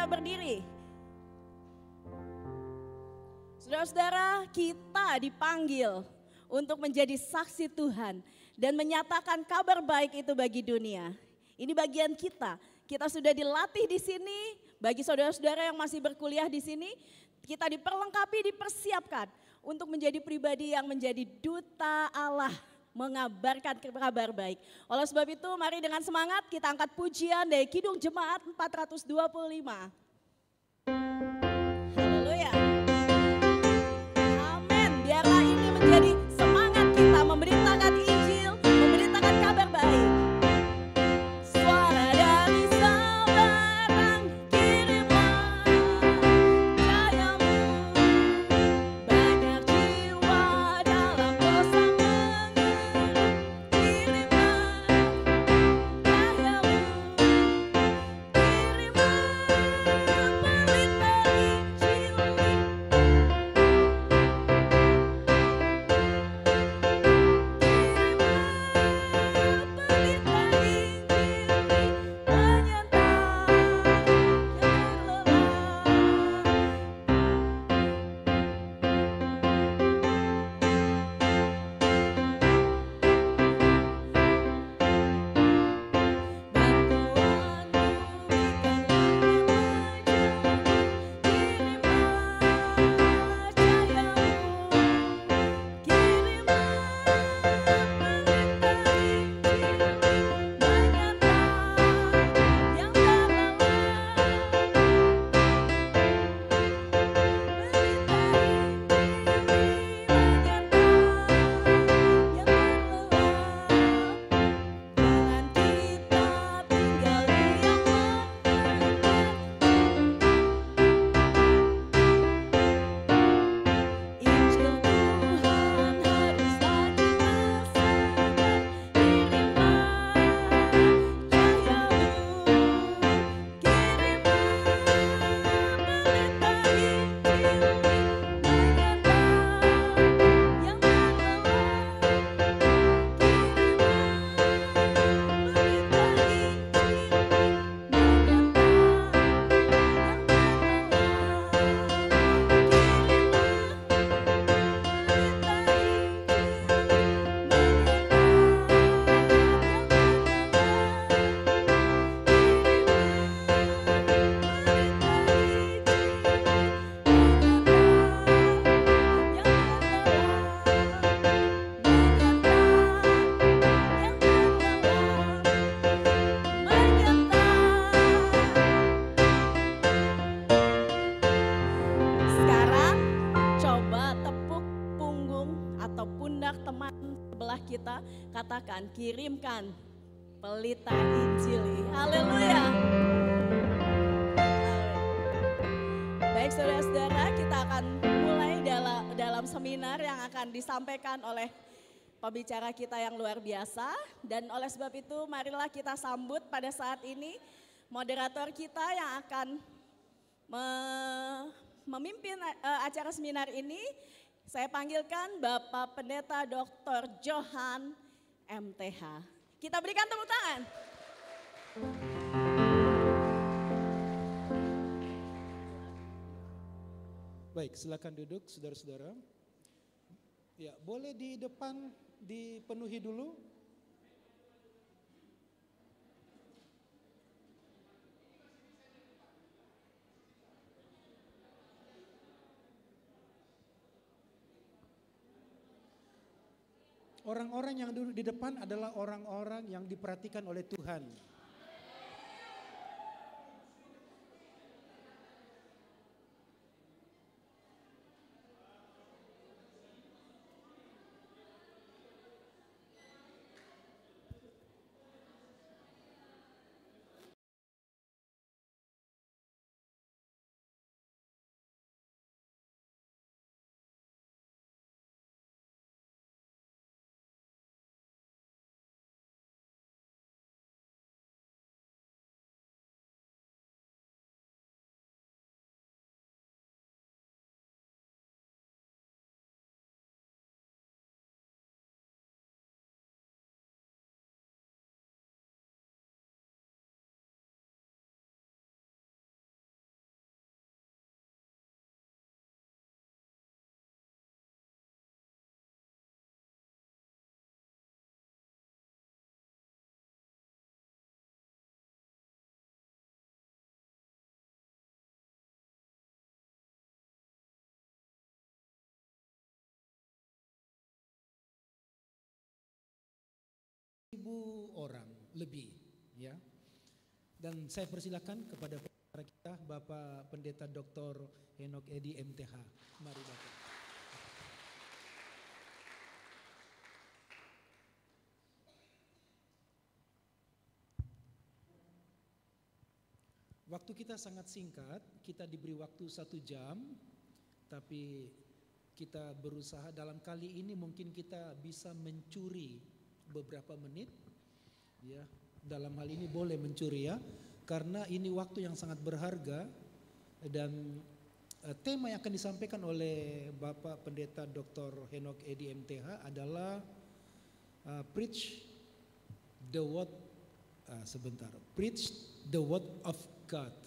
kita berdiri. Saudara-saudara, kita dipanggil untuk menjadi saksi Tuhan dan menyatakan kabar baik itu bagi dunia. Ini bagian kita. Kita sudah dilatih di sini. Bagi saudara-saudara yang masih berkuliah di sini, kita diperlengkapi, dipersiapkan untuk menjadi pribadi yang menjadi duta Allah, mengabarkan kabar baik. Oleh sebab itu, mari dengan semangat kita angkat pujian dari Kidung Jemaat 425. Haleluya. Amin. Biarlah ini menjadi semangat kita memberitakan Injil, memberitakan kabar baik. Suara dari Seberang, kirimlah cahayamu. Banyak jiwa dalam dosa mengeluh, kirimlah cahayamu. Kirimlah pelita Injil. Sekarang coba tepuk punggung atau pundak teman sebelah kita, katakan kirimkan pelita Injil. Haleluya. Baik saudara-saudara, kita akan mulai dalam seminar yang akan disampaikan oleh pembicara kita yang luar biasa. Dan oleh sebab itu marilah kita sambut pada saat ini moderator kita yang akan memimpin acara seminar ini. Saya panggilkan Bapak Pendeta Dr. Johan MTH. Kita berikan tepuk tangan. Baik, silakan duduk saudara-saudara. Ya, boleh di depan dipenuhi dulu. Orang-orang yang duduk di depan adalah orang-orang yang diperhatikan oleh Tuhan. orang lebih, ya. Dan saya persilakan kepada pengacara kita, Bapak Pendeta Dr. Henok Edi MTH. Mari Bapak. Waktu kita sangat singkat, kita diberi waktu 1 jam, tapi kita berusaha dalam kali ini mungkin kita bisa mencuri beberapa menit, ya. Dalam hal ini boleh mencuri, ya, karena ini waktu yang sangat berharga. Dan tema yang akan disampaikan oleh Bapak Pendeta Dr. Henok Edi MTH adalah Preach the Word. Preach the Word of God,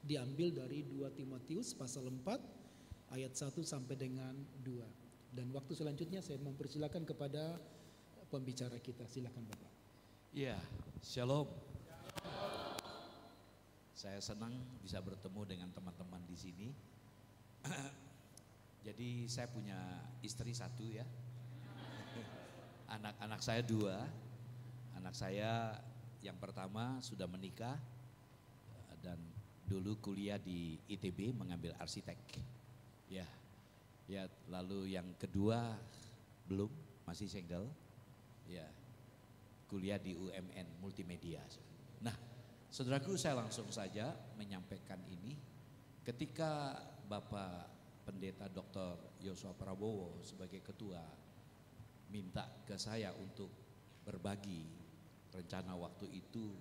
diambil dari 2 Timotius pasal 4 ayat 1 sampai dengan 2. Dan waktu selanjutnya saya mempersilakan kepada pembicara kita. Silakan Bapak. Ya, shalom. Saya senang bisa bertemu dengan teman-teman di sini. Jadi saya punya istri 1, ya. Anak-anak saya 2. Anak saya yang pertama sudah menikah dan dulu kuliah di ITB mengambil arsitek. Ya. Ya, lalu yang kedua belum, masih single. Ya. Kuliah di UMN Multimedia. Nah, saudaraku, saya langsung saja menyampaikan ini. Ketika Bapak Pendeta Dr. Yosua Prabowo sebagai ketua minta ke saya untuk berbagi rencana waktu itu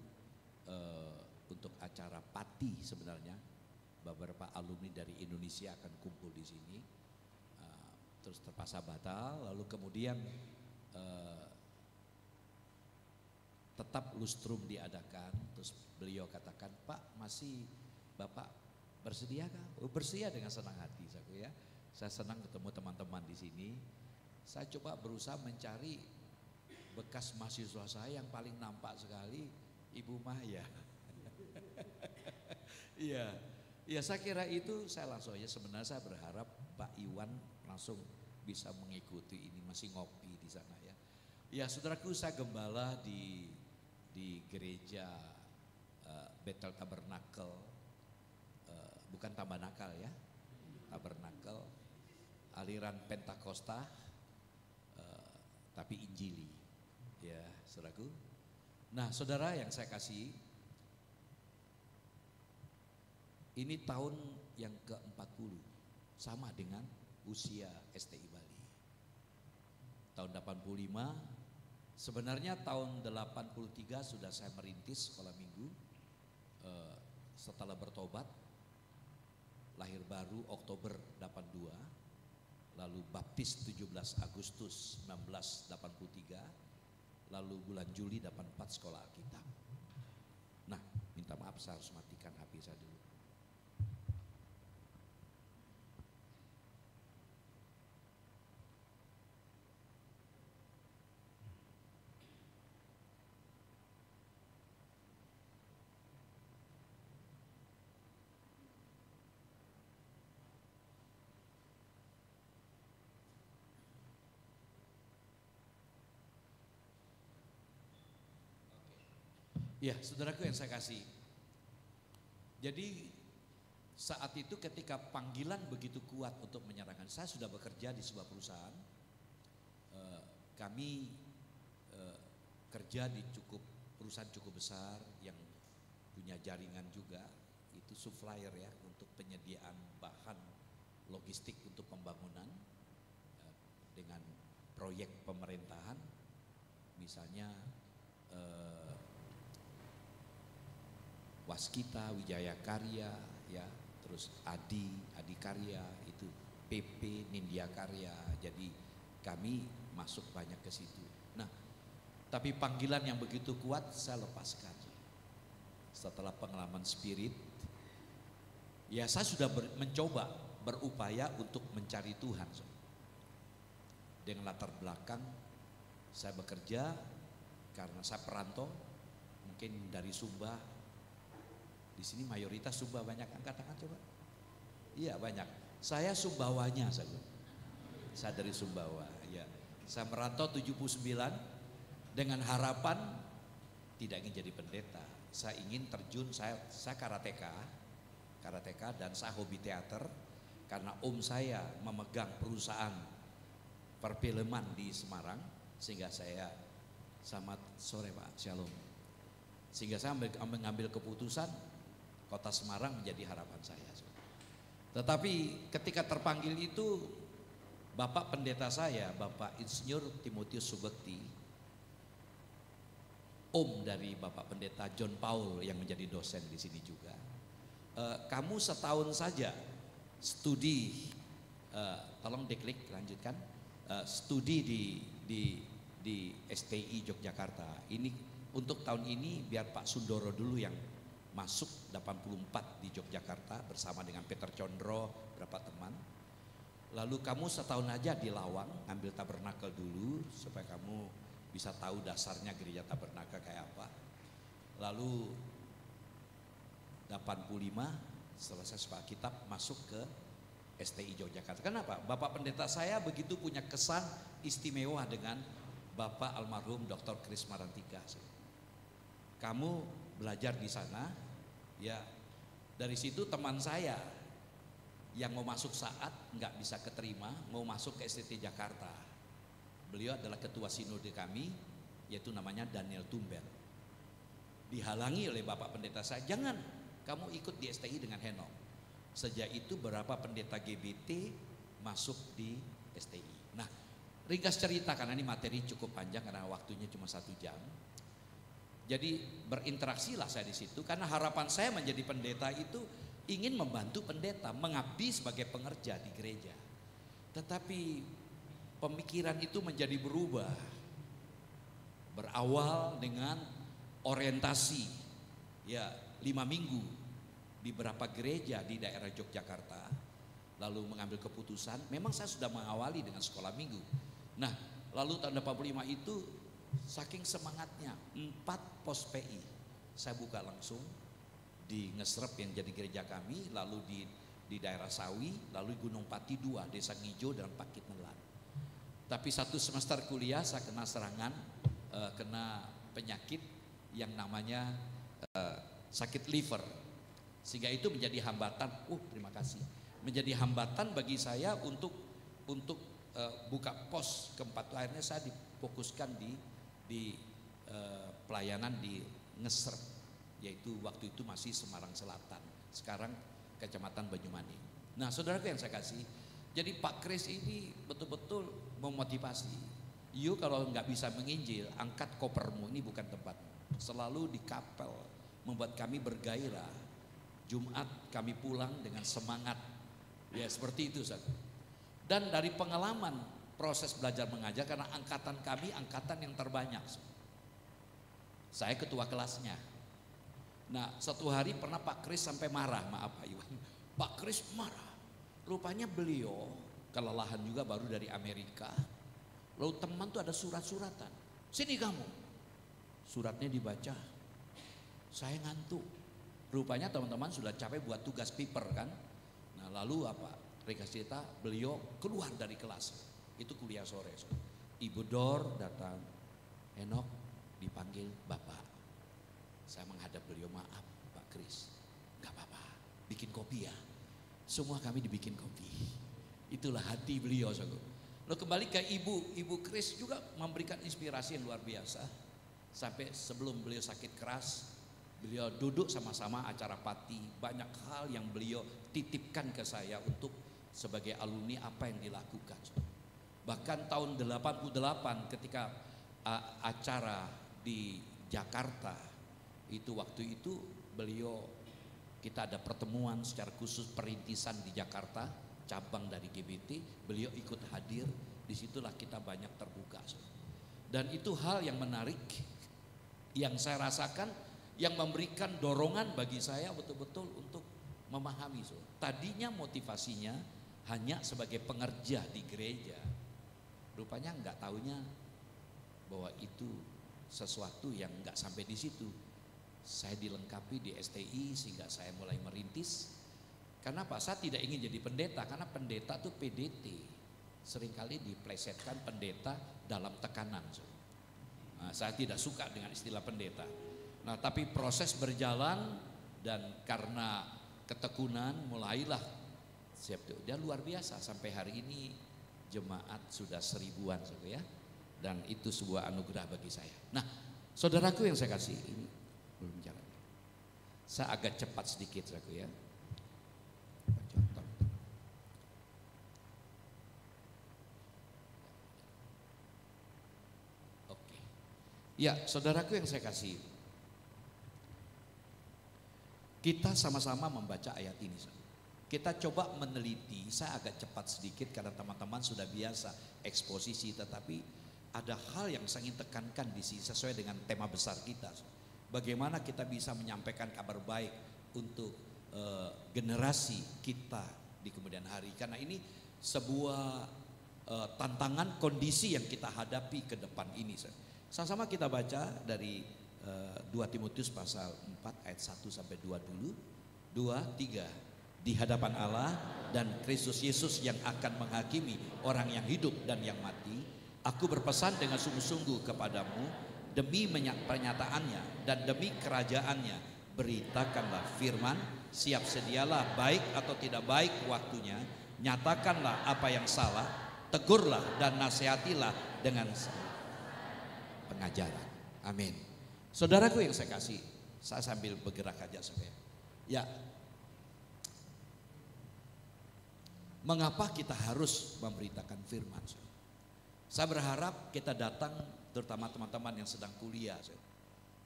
untuk acara Pati, sebenarnya beberapa alumni dari Indonesia akan kumpul di sini, terus terpaksa batal. Lalu kemudian tetap lustrum diadakan. Terus beliau katakan, Pak, masih Bapak bersedia kah? Oh, bersedia, dengan senang hati, ya. Saya senang ketemu teman-teman di sini. Saya coba berusaha mencari bekas mahasiswa saya yang paling nampak sekali, Ibu Maya. Iya, ya, saya kira itu. Saya langsung aja, sebenarnya saya berharap Pak Iwan langsung bisa mengikuti ini, masih ngopi di sana, ya. Ya, saudaraku, saya gembala di gereja Bethel Tabernacle, bukan Tabernacle, ya, Tabernacle, aliran Pentakosta, tapi Injili, ya, saudaraku. Nah, saudara yang saya kasih, ini tahun yang ke-40, sama dengan usia STI Bali. Tahun 85, sebenarnya tahun 83 sudah saya merintis sekolah minggu. Setelah bertobat, lahir baru Oktober 82, lalu baptis 17 Agustus 1983, lalu bulan Juli 84 sekolah Alkitab. Nah, minta maaf, saya harus matikan HP saya dulu. Ya, saudaraku yang saya kasih. Jadi saat itu ketika panggilan begitu kuat untuk menyerahkan, saya sudah bekerja di sebuah perusahaan. Kami kerja di perusahaan cukup besar yang punya jaringan juga, itu supplier, ya, untuk penyediaan bahan logistik untuk pembangunan dengan proyek pemerintahan, misalnya Waskita, Wijaya Karya, ya, terus Adi Karya, itu PP, Nindya Karya. Jadi kami masuk banyak ke situ. Nah, tapi panggilan yang begitu kuat saya lepaskan. Setelah pengalaman spirit, ya, saya sudah mencoba, berupaya untuk mencari Tuhan. Dengan latar belakang saya bekerja karena saya perantau, mungkin dari Sumba. Di sini mayoritas Sumba, banyak, angkat tangan coba. Iya, banyak. Saya Sumbawanya, saya dari Sumbawa, ya. Saya merantau 79, dengan harapan tidak ingin jadi pendeta. Saya ingin terjun, saya karateka dan saya hobi teater karena om saya memegang perusahaan perfilman di Semarang, sehingga saya selamat sore Pak, shalom. Sehingga saya mengambil keputusan kota Semarang menjadi harapan saya. Tetapi ketika terpanggil itu, Bapak pendeta saya, Bapak Insinyur Timotius Subekti, om dari Bapak Pendeta John Paul yang menjadi dosen di sini juga. Kamu setahun saja studi, tolong deklik lanjutkan, studi di STI Yogyakarta. Ini untuk tahun ini biar Pak Sundoro dulu yang masuk 84 di Yogyakarta bersama dengan Peter Condro, berapa teman. Lalu kamu setahun aja di Lawang ambil tabernakel dulu supaya kamu bisa tahu dasarnya gereja tabernakel kayak apa. Lalu 85 selesai sekolah kitab masuk ke STI Yogyakarta. Kenapa? Bapak pendeta saya begitu punya kesan istimewa dengan Bapak almarhum Dr. Kris Marantika. Kamu belajar di sana, ya dari situ teman saya yang mau masuk saat nggak bisa keterima, mau masuk ke STT Jakarta. Beliau adalah ketua sinode kami, yaitu namanya Daniel Tumber. Dihalangi oleh Bapak pendeta saya, jangan kamu ikut di STI dengan Henok. Sejak itu beberapa pendeta GBT masuk di STI. Nah, ringkas cerita karena ini materi cukup panjang karena waktunya cuma 1 jam. Jadi berinteraksilah saya di situ karena harapan saya menjadi pendeta itu ingin membantu pendeta, mengabdi sebagai pengerja di gereja. Tetapi pemikiran itu menjadi berubah. Berawal dengan orientasi ya 5 minggu di beberapa gereja di daerah Yogyakarta, lalu mengambil keputusan. Memang saya sudah mengawali dengan sekolah minggu. Nah, lalu tahun 85 itu saking semangatnya 4 pos PI saya buka langsung di Ngesrep yang jadi gereja kami, lalu di daerah Sawi, lalu Gunung Pati 2, Desa Ngijo dan Pakit Melan. Tapi 1 semester kuliah saya kena serangan, kena penyakit yang namanya sakit liver, sehingga itu menjadi hambatan. Terima kasih. Menjadi hambatan bagi saya untuk buka pos keempat. Akhirnya saya difokuskan di pelayanan di Ngesrep, yaitu waktu itu masih Semarang Selatan, sekarang Kecamatan Banyumanik. Nah, saudaraku yang saya kasih, jadi Pak Kris ini betul-betul memotivasi. Yuk kalau nggak bisa menginjil, angkat kopermu, ini bukan tempat. Selalu di kapel, membuat kami bergairah. Jumat kami pulang dengan semangat. Ya seperti itu Ustaz. Dan dari pengalaman proses belajar mengajar, karena angkatan kami angkatan yang terbanyak. Saya ketua kelasnya. Nah, satu hari pernah Pak Kris sampai marah, maaf Pak Iwan. Pak Kris marah. Rupanya beliau kelelahan juga, baru dari Amerika. Lalu teman tuh ada surat-suratan. Sini kamu. Suratnya dibaca. Saya ngantuk. Rupanya teman-teman sudah capek buat tugas paper kan. Nah lalu apa? Ringkas cerita, beliau keluar dari kelas. Itu kuliah sore. Ibu Dor datang. Henok dipanggil Bapak. Saya menghadap beliau, maaf Pak Kris. Gak apa-apa, bikin kopi ya. Semua kami dibikin kopi. Itulah hati beliau. Lalu kembali ke Ibu Kris juga memberikan inspirasi yang luar biasa. Sampai sebelum beliau sakit keras, beliau duduk sama-sama acara pati. Banyak hal yang beliau titipkan ke saya untuk sebagai alumni apa yang dilakukan. Bahkan tahun 88 ketika acara di Jakarta, itu waktu itu beliau, kita ada pertemuan secara khusus perintisan di Jakarta, cabang dari GBT, beliau ikut hadir. Disitulah kita banyak terbuka. Dan itu hal yang menarik yang saya rasakan, yang memberikan dorongan bagi saya betul-betul untuk memahami. Tadinya motivasinya hanya sebagai pengerja di gereja, rupanya nggak taunya bahwa itu sesuatu yang nggak sampai di situ. Saya dilengkapi di STI sehingga saya mulai merintis. Karena Pak, saya tidak ingin jadi pendeta, karena pendeta itu PDT. Seringkali diplesetkan pendeta dalam tekanan. Nah, saya tidak suka dengan istilah pendeta. Nah, tapi proses berjalan dan karena ketekunan mulailah siap. Dia luar biasa sampai hari ini jemaat sudah 1000-an ya. Dan itu sebuah anugerah bagi saya. Nah, saudaraku yang saya kasih, ini belum jalan. Saya agak cepat sedikit saudaraku ya. Oke. Ya, saudaraku yang saya kasih. Kita sama-sama membaca ayat ini. Kita coba meneliti, saya agak cepat sedikit karena teman-teman sudah biasa eksposisi, tetapi ada hal yang saya ingin tekankan di sini sesuai dengan tema besar kita. Bagaimana kita bisa menyampaikan kabar baik untuk generasi kita di kemudian hari. Karena ini sebuah tantangan kondisi yang kita hadapi ke depan ini. Sama-sama kita baca dari 2 Timotius pasal 4 ayat 1 sampai 2 dulu. 2, 3. Di hadapan Allah dan Kristus Yesus yang akan menghakimi orang yang hidup dan yang mati, aku berpesan dengan sungguh-sungguh kepadamu demi pernyataannya dan demi kerajaannya, beritakanlah firman, siap sedialah baik atau tidak baik waktunya, nyatakanlah apa yang salah, tegurlah dan nasihatilah dengan pengajaran. Amin. Saudaraku yang saya kasih, saya sambil bergerak aja supaya ya. Mengapa kita harus memberitakan firman? Saya berharap kita datang, terutama teman-teman yang sedang kuliah,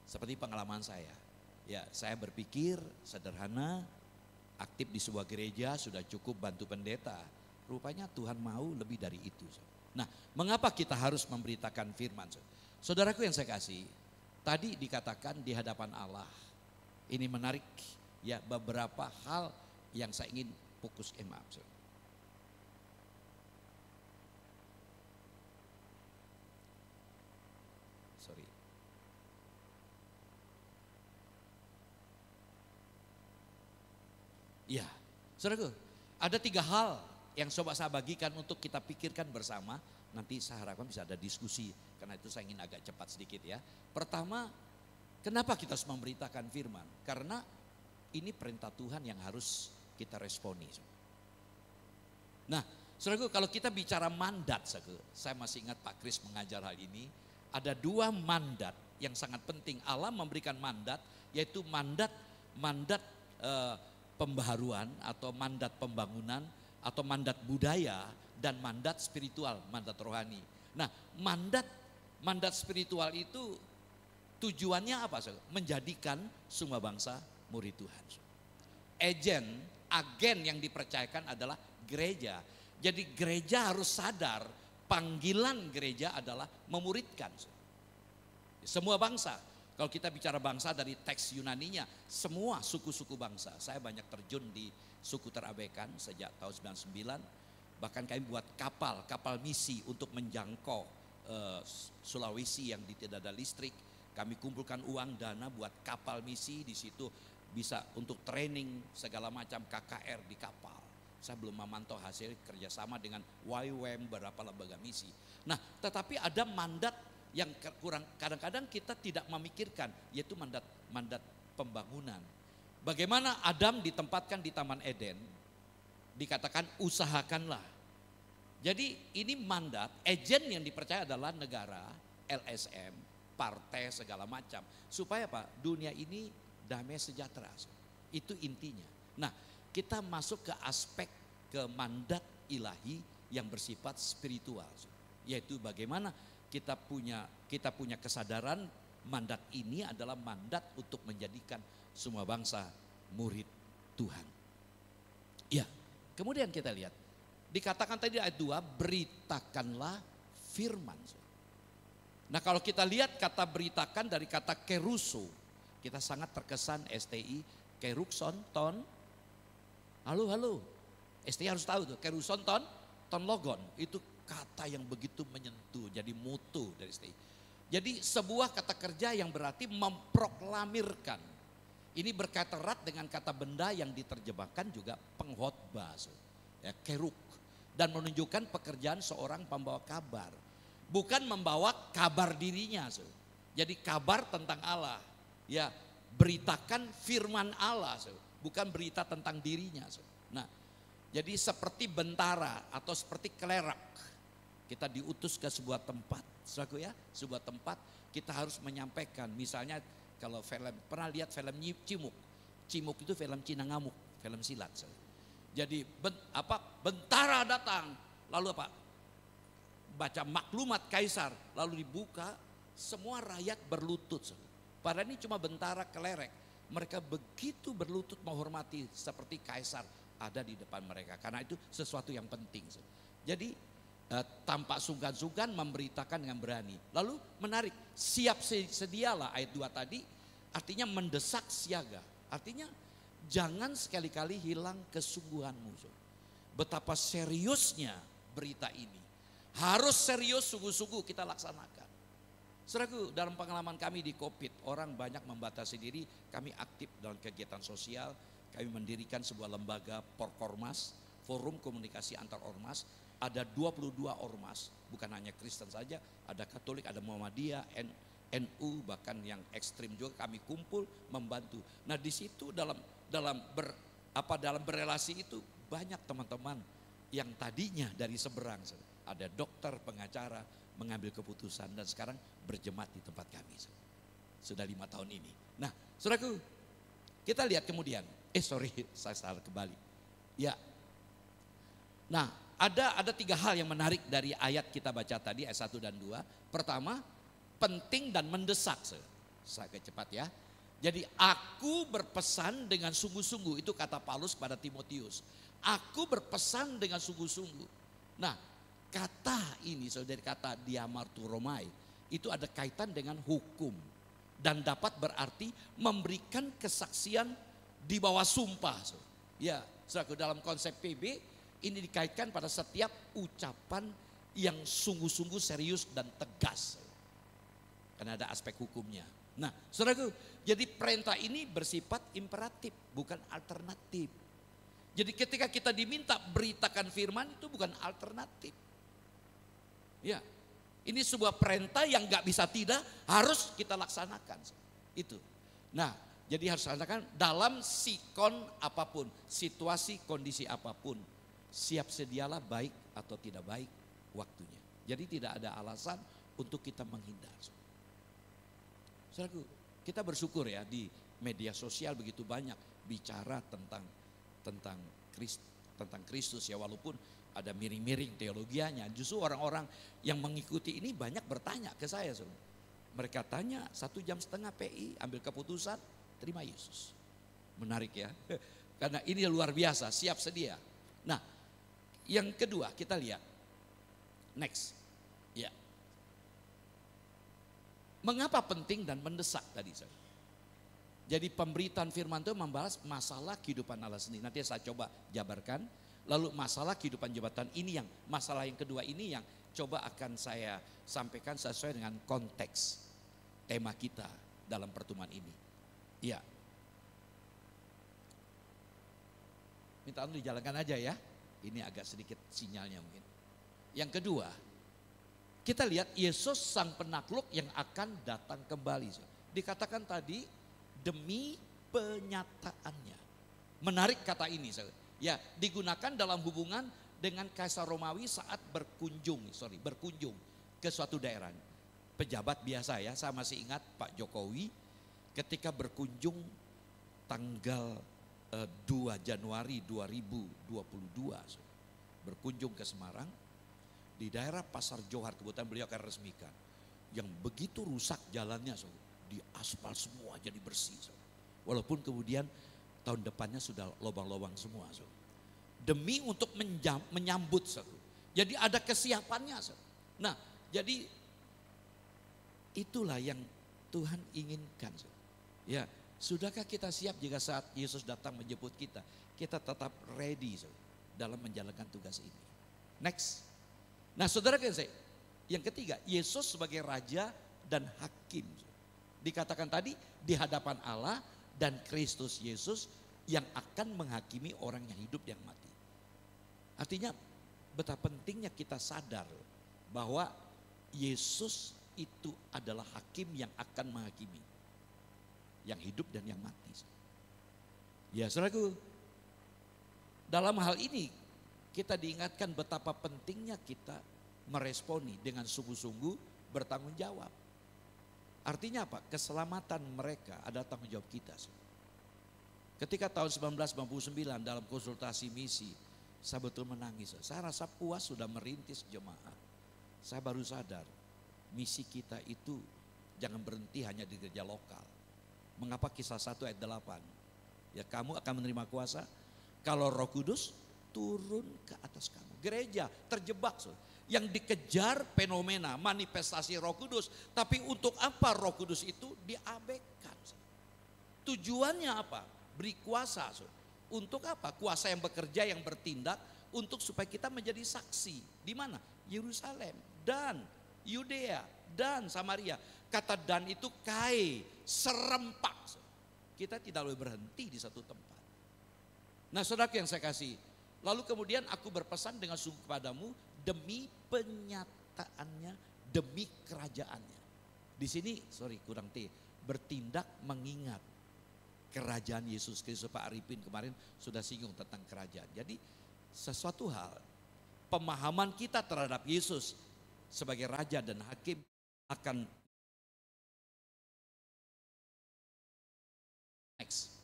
seperti pengalaman saya. Ya, saya berpikir sederhana, aktif di sebuah gereja sudah cukup bantu pendeta. Rupanya Tuhan mau lebih dari itu. Nah, mengapa kita harus memberitakan firman? Saudaraku yang saya kasih, tadi dikatakan di hadapan Allah. Ini menarik ya, beberapa hal yang saya ingin fokus maaf. Ya, saudaraku, ada 3 hal yang coba saya bagikan untuk kita pikirkan bersama. Nanti saya harapkan bisa ada diskusi, karena itu saya ingin agak cepat sedikit ya. Pertama, kenapa kita harus memberitakan firman? Karena ini perintah Tuhan yang harus kita responi. Nah, saudaraku, kalau kita bicara mandat, saya masih ingat Pak Kris mengajar hal ini. Ada 2 mandat yang sangat penting. Allah memberikan mandat, yaitu mandat pembaharuan atau mandat pembangunan atau mandat budaya dan mandat spiritual, mandat rohani. Nah, mandat spiritual itu tujuannya apa? Menjadikan semua bangsa murid Tuhan. Agen yang dipercayakan adalah gereja. Jadi gereja harus sadar panggilan gereja adalah memuridkan semua bangsa. Kalau kita bicara bangsa dari teks Yunaninya, semua suku-suku bangsa. Saya banyak terjun di suku terabaikan sejak tahun 99. Bahkan kami buat kapal misi untuk menjangkau Sulawesi yang tidak ada listrik. Kami kumpulkan uang dana buat kapal misi, di situ bisa untuk training segala macam KKR di kapal. Saya belum memantau hasil kerjasama dengan YWAM beberapa lembaga misi. Nah, tetapi ada mandat yang kurang kadang-kadang kita tidak memikirkan, yaitu mandat pembangunan. Bagaimana Adam ditempatkan di Taman Eden, dikatakan usahakanlah. Jadi ini mandat, agen yang dipercaya adalah negara, LSM, partai segala macam. Supaya apa? Dunia ini damai sejahtera. Itu intinya. Nah, kita masuk ke aspek ke mandat ilahi yang bersifat spiritual. Yaitu bagaimana kita punya kesadaran mandat ini adalah mandat untuk menjadikan semua bangsa murid Tuhan. Ya, kemudian kita lihat dikatakan tadi ayat 2, beritakanlah firman. Nah, kalau kita lihat kata beritakan dari kata keruso, kita sangat terkesan STI, kerukson ton. Halo. STI harus tahu tuh, keruson ton logon, itu kata yang begitu menyentuh, jadi mutu dari STI. Jadi sebuah kata kerja yang berarti memproklamirkan. Ini berkaitan erat dengan kata benda yang diterjemahkan juga pengkhotbah, ya, keruk. Dan menunjukkan pekerjaan seorang pembawa kabar. Bukan membawa kabar dirinya, Jadi kabar tentang Allah. Ya, beritakan firman Allah, bukan berita tentang dirinya. Nah, jadi seperti bentara atau seperti klerek. Kita diutus ke sebuah tempat, saudaraku ya, sebuah tempat kita harus menyampaikan. Misalnya kalau film, pernah lihat film Cimuk? Cimuk itu film Cina Ngamuk, film silat. Jadi bentara datang, lalu apa? Baca maklumat kaisar, lalu dibuka, semua rakyat berlutut. Padahal ini cuma bentara kelerek. Mereka begitu berlutut menghormati seperti kaisar ada di depan mereka. Karena itu sesuatu yang penting. Jadi tanpa sungkan-sungkan memberitakan dengan berani. Lalu menarik, siap sedialah ayat 2 tadi, artinya mendesak siaga. Artinya jangan sekali-kali hilang kesungguhanmu. Betapa seriusnya berita ini. Harus serius, sungguh-sungguh kita laksanakan. Saudaraku, dalam pengalaman kami di COVID, orang banyak membatasi diri, kami aktif dalam kegiatan sosial, kami mendirikan sebuah lembaga Porkormas, Forum Komunikasi Antar Ormas, ada 22 ormas, bukan hanya Kristen saja, ada Katolik, ada Muhammadiyah, NU, bahkan yang ekstrim juga kami kumpul membantu. Nah di situ dalam berelasi itu banyak teman-teman yang tadinya dari seberang, ada dokter, pengacara, mengambil keputusan dan sekarang berjemaat di tempat kami. Sudah 5 tahun ini. Nah, saudaraku, kita lihat kemudian. Saya salah kembali. Ya. Nah, ada 3 hal yang menarik dari ayat kita baca tadi, ayat 1 dan 2. Pertama, penting dan mendesak. Saya cepat ya. Jadi aku berpesan dengan sungguh-sungguh, itu kata Paulus pada Timotius. Aku berpesan dengan sungguh-sungguh. Nah, kata ini, saudara, kata diamarturomai, itu ada kaitan dengan hukum. Dan dapat berarti memberikan kesaksian di bawah sumpah. Ya, saudara, dalam konsep PB, ini dikaitkan pada setiap ucapan yang sungguh-sungguh serius dan tegas. Karena ada aspek hukumnya. Nah, saudaraku, jadi perintah ini bersifat imperatif, bukan alternatif. Jadi ketika kita diminta beritakan firman, itu bukan alternatif. Ya, ini sebuah perintah yang gak bisa tidak, harus kita laksanakan. Itu. Nah, jadi harus laksanakan dalam sikon apapun, situasi kondisi apapun. Siap sedialah baik atau tidak baik waktunya. Jadi tidak ada alasan untuk kita menghindar. Saudaraku, kita bersyukur ya di media sosial begitu banyak bicara tentang Kristus ya, walaupun ada miring-miring teologianya. Justru orang-orang yang mengikuti ini banyak bertanya ke saya. Mereka tanya 1,5 jam PI, ambil keputusan, terima Yesus. Menarik ya, karena ini luar biasa, siap sedia. Nah, yang kedua kita lihat, next, ya. Mengapa penting dan mendesak tadi? Jadi pemberitaan firman itu membahas masalah kehidupan Allah sendiri. Nanti saya coba jabarkan. Lalu masalah kehidupan jabatan ini yang masalah yang kedua ini yang coba akan saya sampaikan sesuai dengan konteks tema kita dalam pertemuan ini. Iya. Minta tolong dijalankan aja ya. Ini agak sedikit sinyalnya mungkin. Yang kedua, kita lihat Yesus sang penakluk yang akan datang kembali. Dikatakan tadi demi penyataannya. Menarik kata ini. Ya, digunakan dalam hubungan dengan Kaisar Romawi saat berkunjung ke suatu daerah. Pejabat biasa ya, saya masih ingat Pak Jokowi ketika berkunjung tanggal 2 Januari 2022 berkunjung ke Semarang, di daerah Pasar Johar kebetulan beliau akan resmikan, yang begitu rusak jalannya, di aspal semua jadi bersih, walaupun kemudian tahun depannya sudah lubang-lubang semua, demi untuk menyambut, jadi ada kesiapannya. Nah, jadi itulah yang Tuhan inginkan. Ya, sudahkah kita siap jika saat Yesus datang menjemput kita? Kita tetap ready dalam menjalankan tugas ini. Next. Nah, saudara, yang ketiga, Yesus sebagai Raja dan Hakim. Dikatakan tadi di hadapan Allah dan Kristus Yesus yang akan menghakimi orang yang hidup yang mati. Artinya betapa pentingnya kita sadar bahwa Yesus itu adalah hakim yang akan menghakimi. Yang hidup dan yang mati. Ya saudaraku, dalam hal ini kita diingatkan betapa pentingnya kita meresponi dengan sungguh-sungguh bertanggung jawab. Artinya apa? Keselamatan mereka adalah tanggung jawab kita. Ketika tahun 1999 dalam konsultasi misi, saya betul menangis. Saya rasa puas sudah merintis jemaat. Saya baru sadar misi kita itu jangan berhenti hanya di gereja lokal. Mengapa Kisah 1 ayat 8? Ya, kamu akan menerima kuasa kalau Roh Kudus turun ke atas kamu. Gereja terjebak, yang dikejar fenomena manifestasi Roh Kudus, tapi untuk apa Roh Kudus itu diabaikan? Tujuannya apa? Beri kuasa. Untuk apa? Kuasa yang bekerja, yang bertindak untuk supaya kita menjadi saksi. Di mana? Yerusalem dan Yudea dan Samaria. Kata dan itu kai, serempak. Kita tidak boleh berhenti di satu tempat. Nah, saudara yang saya kasih, lalu kemudian aku berpesan dengan sungguh kepadamu demi penyataannya, demi kerajaannya. Di sini, kurang T, bertindak mengingat kerajaan Yesus Kristus. Pak Arifin kemarin sudah singgung tentang kerajaan. Jadi sesuatu hal, pemahaman kita terhadap Yesus sebagai raja dan hakim akan next.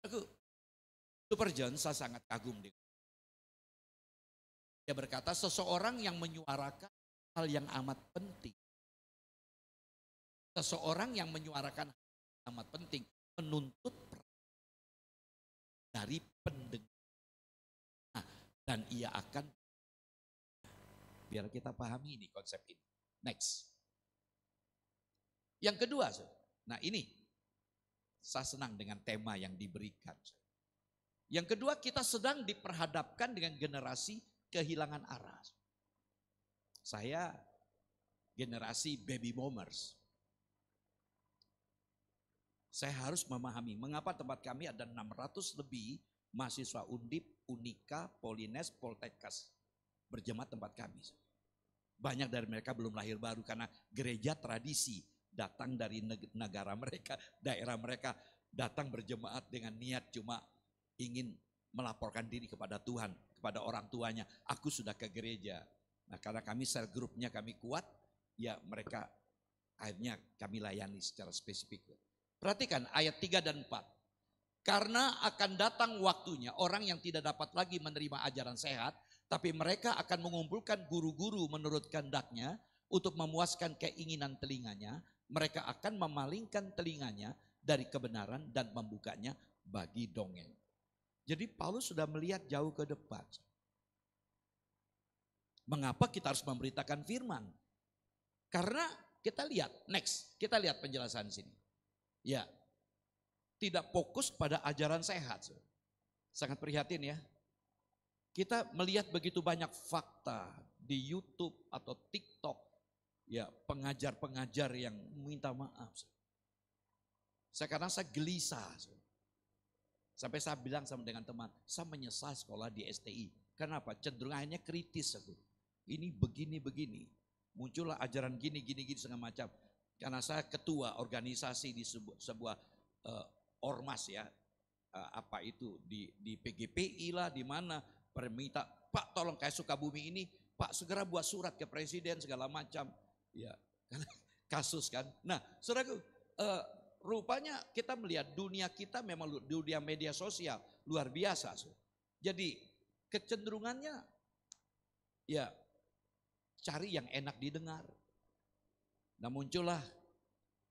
Aku Super John, saya sangat kagum dengan dia. Berkata seseorang yang menyuarakan hal yang amat penting. Seseorang yang menyuarakan hal yang amat penting menuntut dari pendengar. Dan ia akan, biar kita pahami ini konsep ini. Next. Yang kedua, nah ini saya senang dengan tema yang diberikan. Yang kedua, kita sedang diperhadapkan dengan generasi kehilangan arah. Saya generasi baby boomers. Saya harus memahami mengapa tempat kami ada 600 lebih mahasiswa Undip, Unika, Polines, Poltekkes berjemaat tempat kami. Banyak dari mereka belum lahir baru karena gereja tradisi datang dari negara mereka, daerah mereka, datang berjemaat dengan niat cuma ingin melaporkan diri kepada Tuhan, kepada orang tuanya. Aku sudah ke gereja. Nah, karena kami sel grupnya kami kuat, ya mereka akhirnya kami layani secara spesifik. Perhatikan ayat 3 dan 4. Karena akan datang waktunya orang yang tidak dapat lagi menerima ajaran sehat, tapi mereka akan mengumpulkan guru-guru menurut kehendaknya untuk memuaskan keinginan telinganya. Mereka akan memalingkan telinganya dari kebenaran dan membukanya bagi dongeng. Jadi Paulus sudah melihat jauh ke depan. Mengapa kita harus memberitakan firman? Karena kita lihat, next, kita lihat penjelasan sini. Ya, tidak fokus pada ajaran sehat. Sangat prihatin ya. Kita melihat begitu banyak fakta di YouTube atau TikTok. Ya, pengajar-pengajar yang minta maaf. Karena saya gelisah. Sampai saya bilang sama dengan teman, saya menyesal sekolah di STI. Kenapa? Cenderung akhirnya kritis aku. Ini begini-begini. Muncullah ajaran gini-gini segala macam. Karena saya ketua organisasi di sebuah ormas ya. Apa itu di PGPI lah, di mana perminta, Pak tolong kayak Sukabumi ini, Pak segera buat surat ke presiden segala macam. Ya, karena kasus kan. Nah, saudaraku, rupanya kita melihat dunia kita memang dunia media sosial luar biasa. Jadi kecenderungannya ya cari yang enak didengar. Nah muncullah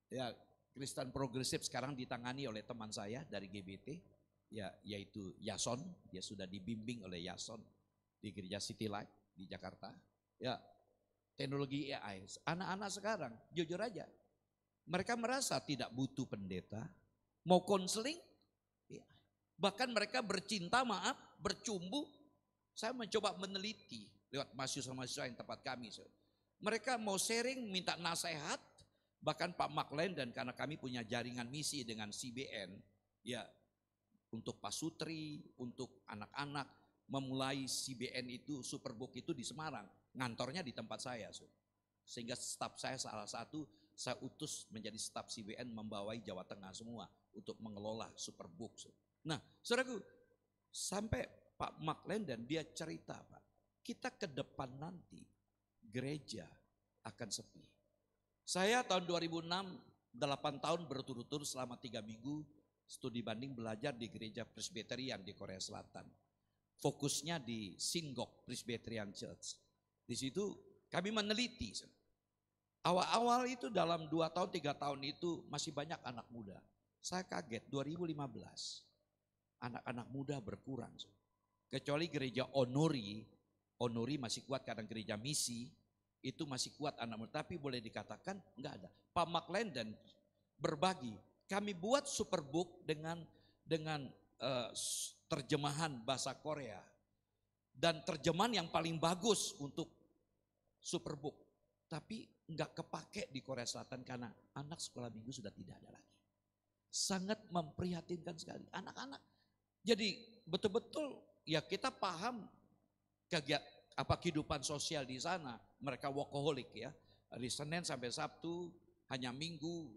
ya Kristen progresif sekarang ditangani oleh teman saya dari GBT, ya yaitu Yason. Dia sudah dibimbing oleh Yason di gereja City Light di Jakarta. Ya teknologi AI, anak-anak sekarang jujur aja, mereka merasa tidak butuh pendeta, mau konseling, ya. Bahkan mereka bercinta maaf, bercumbu. Saya mencoba meneliti lewat mahasiswa-mahasiswa yang tempat kami. Mereka mau sharing, minta nasihat, bahkan Pak Maklen dan karena kami punya jaringan misi dengan CBN, ya untuk Pak Sutri, untuk anak-anak memulai CBN itu, Superbook itu di Semarang, ngantornya di tempat saya. Sehingga staf saya salah satu, saya utus menjadi staf CBN membawai Jawa Tengah semua untuk mengelola Superbook. Nah, saudaraku, sampai Pak Mark Landon dia cerita, Pak, kita ke depan nanti gereja akan sepi. Saya tahun 2006, 8 tahun berturut-turut selama 3 minggu studi banding belajar di gereja Presbyterian di Korea Selatan. Fokusnya di Singok Presbyterian Church. Di situ kami meneliti. Awal-awal itu dalam 2 tahun, 3 tahun itu masih banyak anak muda. Saya kaget 2015 anak-anak muda berkurang. Kecuali gereja Onuri masih kuat karena gereja misi itu masih kuat anak muda. Tapi boleh dikatakan enggak ada. Pak Mark Landon berbagi. Kami buat Superbook dengan terjemahan bahasa Korea. Dan terjemahan yang paling bagus untuk Superbook. Tapi enggak kepake di Korea Selatan karena anak sekolah minggu sudah tidak ada lagi. Sangat memprihatinkan sekali anak-anak. Jadi betul-betul ya kita paham kehidupan sosial di sana. Mereka workaholic ya. Dari Senin sampai Sabtu hanya Minggu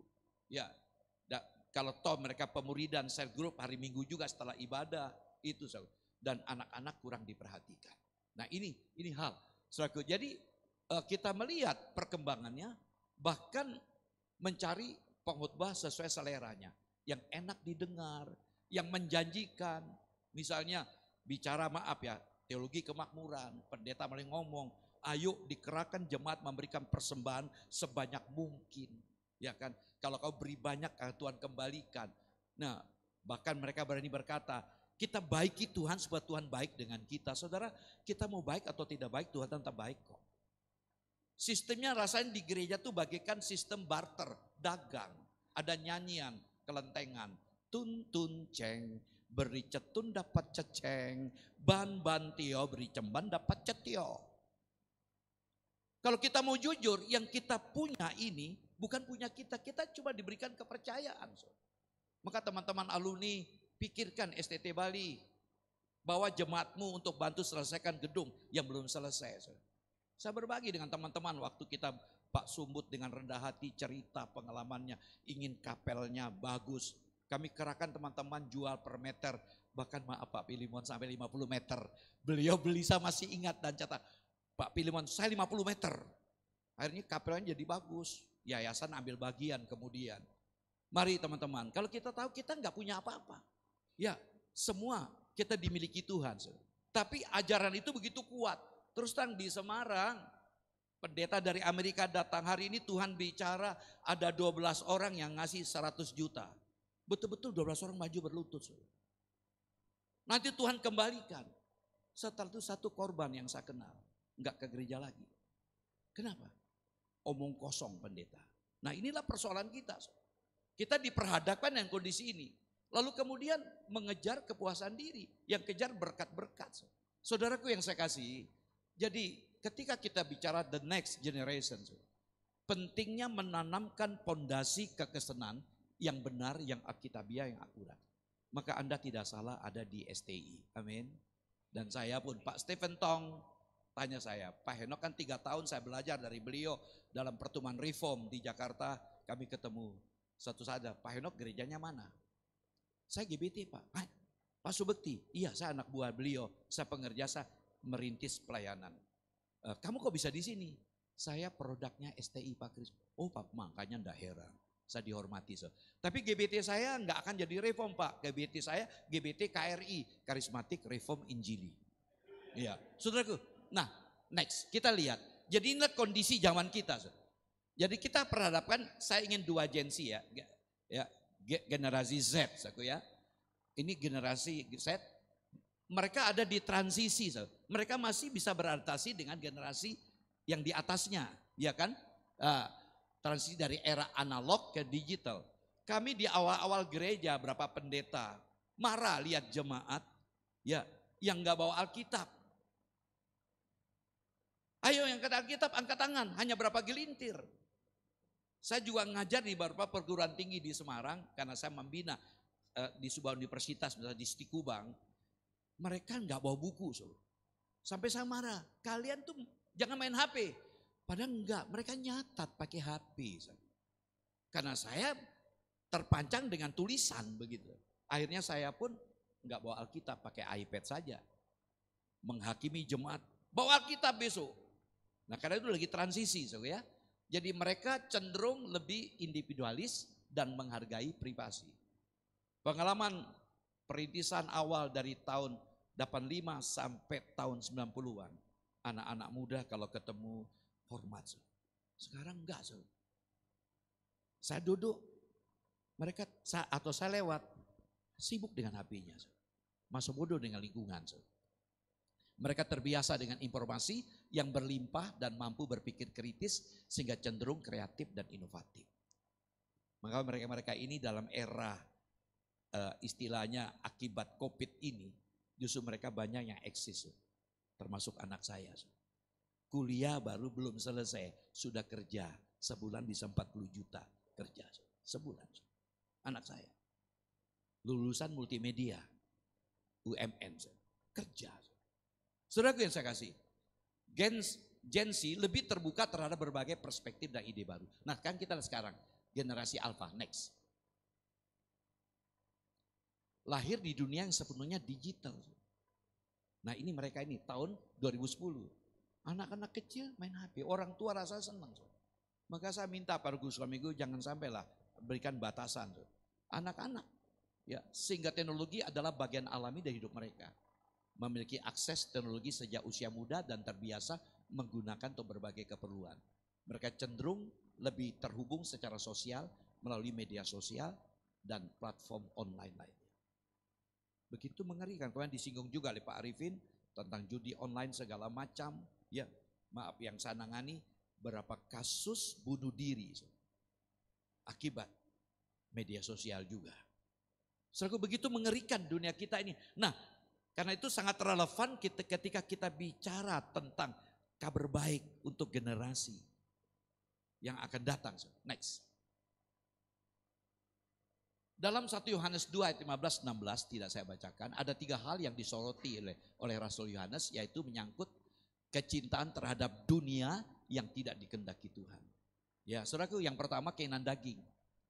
ya. Kalau toh mereka pemuridan cell group hari Minggu juga setelah ibadah itu. Dan anak-anak kurang diperhatikan. Nah ini hal. Saudaraku, jadi kita melihat perkembangannya bahkan mencari pengkhotbah sesuai seleranya. Yang enak didengar, yang menjanjikan. Misalnya bicara maaf ya, teologi kemakmuran, pendeta mulai ngomong, ayo dikerahkan jemaat memberikan persembahan sebanyak mungkin. Ya kan, kalau kau beri banyak Tuhan kembalikan. Nah bahkan mereka berani berkata, kita baiki Tuhan supaya Tuhan baik dengan kita. Saudara, kita mau baik atau tidak baik, Tuhan tetap baik kok. Sistemnya rasanya di gereja tuh bagaikan sistem barter, dagang. Ada nyanyian, kelentengan. Tun tun ceng, beri cetun dapat ceceng. Ban ban tio, beri cemban dapat cetio. Kalau kita mau jujur, yang kita punya ini bukan punya kita. Kita cuma diberikan kepercayaan. Maka teman-teman alumni, pikirkan STT Bali. Bawa jemaatmu untuk bantu selesaikan gedung yang belum selesai. Saya berbagi dengan teman-teman waktu kita Pak Sumbut dengan rendah hati cerita pengalamannya. Ingin kapelnya bagus. Kami kerahkan teman-teman jual per meter. Bahkan maaf Pak Pilimon sampai 50 meter. Beliau beli saya masih ingat dan catat. Pak Pilimon saya 50 meter. Akhirnya kapelnya jadi bagus. Yayasan ambil bagian kemudian. Mari teman-teman, kalau kita tahu kita nggak punya apa-apa. Ya semua kita dimiliki Tuhan. Tapi ajaran itu begitu kuat. Terus terang di Semarang, pendeta dari Amerika datang hari ini Tuhan bicara ada 12 orang yang ngasih 100 juta. Betul-betul 12 orang maju berlutut. Nanti Tuhan kembalikan. Setelah itu satu korban yang saya kenal, enggak ke gereja lagi. Kenapa? Omong kosong pendeta. Nah inilah persoalan kita. Kita diperhadapkan dengan kondisi ini. Lalu kemudian mengejar kepuasan diri, yang kejar berkat-berkat. Saudaraku yang saya kasih, jadi ketika kita bicara the next generation, pentingnya menanamkan pondasi kekesenan yang benar, yang alkitabiah, yang akurat. Maka Anda tidak salah ada di STI, amin. Dan saya pun, Pak Stephen Tong tanya saya, Pak Henok kan 3 tahun saya belajar dari beliau dalam pertemuan reform di Jakarta, kami ketemu. Satu saat, Pak Henok gerejanya mana? Saya GBT Pak. Pak Subekti, iya saya anak buah beliau, saya pengerja, saya merintis pelayanan. Kamu kok bisa di sini? Saya produknya STI Pak Kris. Oh Pak, makanya enggak heran. Saya dihormati. Tapi GBT saya enggak akan jadi reform Pak. GBT saya GBT KRI, Karismatik Reform Injili. Iya, saudaraku. Nah, next kita lihat. Jadi inilah kondisi zaman kita. Jadi kita perhadapkan, saya ingin 2 agensi ya. Generasi Z, saku ya. Ini generasi Z. Mereka ada di transisi, mereka masih bisa beradaptasi dengan generasi yang di atasnya, ya kan? Transisi dari era analog ke digital. Kami di awal-awal gereja berapa pendeta marah lihat jemaat, ya, yang nggak bawa Alkitab. Ayo yang kata Alkitab angkat tangan, hanya berapa gelintir. Saya juga ngajar di beberapa perguruan tinggi di Semarang karena saya membina di sebuah universitas misalnya di Stikubang. Mereka nggak bawa buku, sampai saya marah. Kalian tuh jangan main HP. Padahal enggak, mereka nyatat pakai HP. Karena saya terpancang dengan tulisan begitu. Akhirnya saya pun enggak bawa Alkitab, pakai iPad saja. Menghakimi jemaat, bawa Alkitab besok. Nah karena itu lagi transisi ya. Jadi mereka cenderung lebih individualis dan menghargai privasi. Pengalaman perintisan awal dari tahun 85 sampai tahun 90-an. Anak-anak muda kalau ketemu hormat. Sekarang enggak. Saya duduk, mereka atau saya lewat, sibuk dengan HP-nya. Masa bodoh dengan lingkungan. Mereka terbiasa dengan informasi yang berlimpah dan mampu berpikir kritis sehingga cenderung kreatif dan inovatif. Maka mereka-mereka ini dalam era istilahnya akibat COVID ini, justru mereka banyak yang eksis, termasuk anak saya. Kuliah baru belum selesai, sudah kerja, sebulan bisa 40 juta kerja, sebulan. Anak saya, lulusan multimedia, UMN, kerja. Saudaraku yang saya kasih, Gen Z lebih terbuka terhadap berbagai perspektif dan ide baru. Nah kan kita sekarang, generasi Alpha, next. Lahir di dunia yang sepenuhnya digital. Nah ini mereka ini tahun 2010. Anak-anak kecil main HP, orang tua rasa senang. Maka saya minta para guru suamiku jangan sampailah berikan batasan. Anak-anak, ya sehingga teknologi adalah bagian alami dari hidup mereka. Memiliki akses teknologi sejak usia muda dan terbiasa menggunakan untuk berbagai keperluan. Mereka cenderung lebih terhubung secara sosial melalui media sosial dan platform online lainnya. Begitu mengerikan, kemarin disinggung juga oleh Pak Arifin tentang judi online segala macam. Ya, maaf yang saya nangani berapa kasus bunuh diri akibat media sosial juga. Saudaraku, begitu mengerikan dunia kita ini. Nah, karena itu sangat relevan ketika kita bicara tentang kabar baik untuk generasi yang akan datang. Next. Dalam 1 Yohanes 2 ayat 15-16 tidak saya bacakan, ada 3 hal yang disoroti oleh Rasul Yohanes, yaitu menyangkut kecintaan terhadap dunia yang tidak dikehendaki Tuhan. Ya, saudaraku, yang pertama keinginan daging,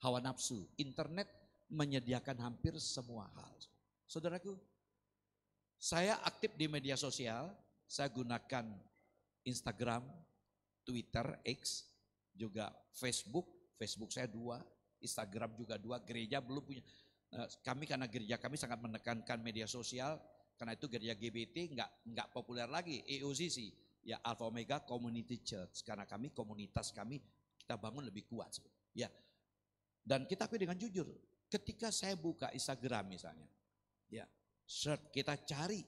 hawa nafsu. Internet menyediakan hampir semua hal. Saudaraku, saya aktif di media sosial, saya gunakan Instagram, Twitter, X, juga Facebook saya 2, Instagram juga 2, gereja belum punya. Kami karena gereja kami sangat menekankan media sosial, karena itu gereja GBT enggak populer lagi, EOCC, ya Alpha Omega Community Church, karena komunitas kami kita bangun lebih kuat. Ya. Dan kita akui dengan jujur, ketika saya buka Instagram misalnya, ya. Search, kita cari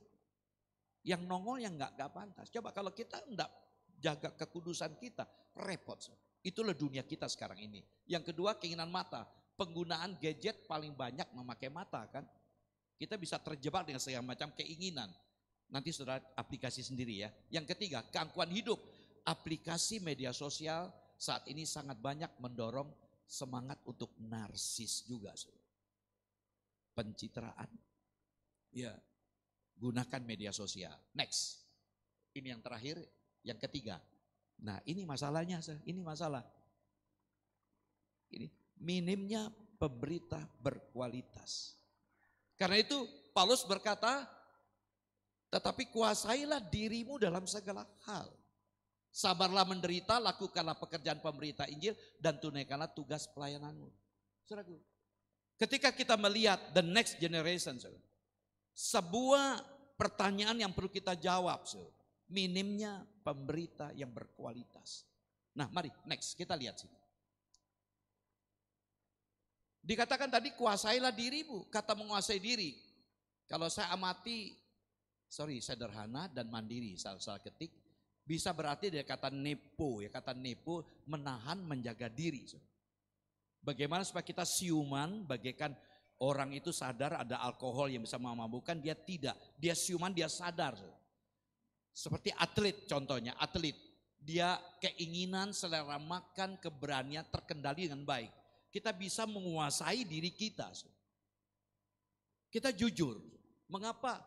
yang nongol yang enggak pantas. Coba kalau kita enggak jaga kekudusan kita, repot. Itulah dunia kita sekarang ini. Yang kedua keinginan mata, penggunaan gadget paling banyak memakai mata kan. Kita bisa terjebak dengan segala macam keinginan. Nanti saudara aplikasi sendiri ya. Yang ketiga keangkuhan hidup, aplikasi media sosial saat ini sangat banyak mendorong semangat untuk narsis juga. Pencitraan. Ya, gunakan media sosial. Next, ini yang terakhir, yang ketiga. Nah ini masalahnya, ini masalah. Ini minimnya pemberita berkualitas. Karena itu Paulus berkata, tetapi kuasailah dirimu dalam segala hal. Sabarlah menderita, lakukanlah pekerjaan pemberita Injil dan tunaikanlah tugas pelayananmu. Saudaraku, ketika kita melihat the next generation, sebuah pertanyaan yang perlu kita jawab, minimnya pemberita yang berkualitas. Nah mari next kita lihat sini. Dikatakan tadi kuasailah dirimu, kata menguasai diri. Kalau saya amati, sederhana dan mandiri, salah ketik, bisa berarti dari kata nepo, ya kata nepo menahan, menjaga diri. Bagaimana supaya kita siuman, bagaikan orang itu sadar ada alkohol yang bisa memabukkan, dia tidak. Dia siuman, dia sadar. Seperti atlet contohnya, dia keinginan, selera makan, keberanian terkendali dengan baik. Kita bisa menguasai diri kita. Kita jujur, mengapa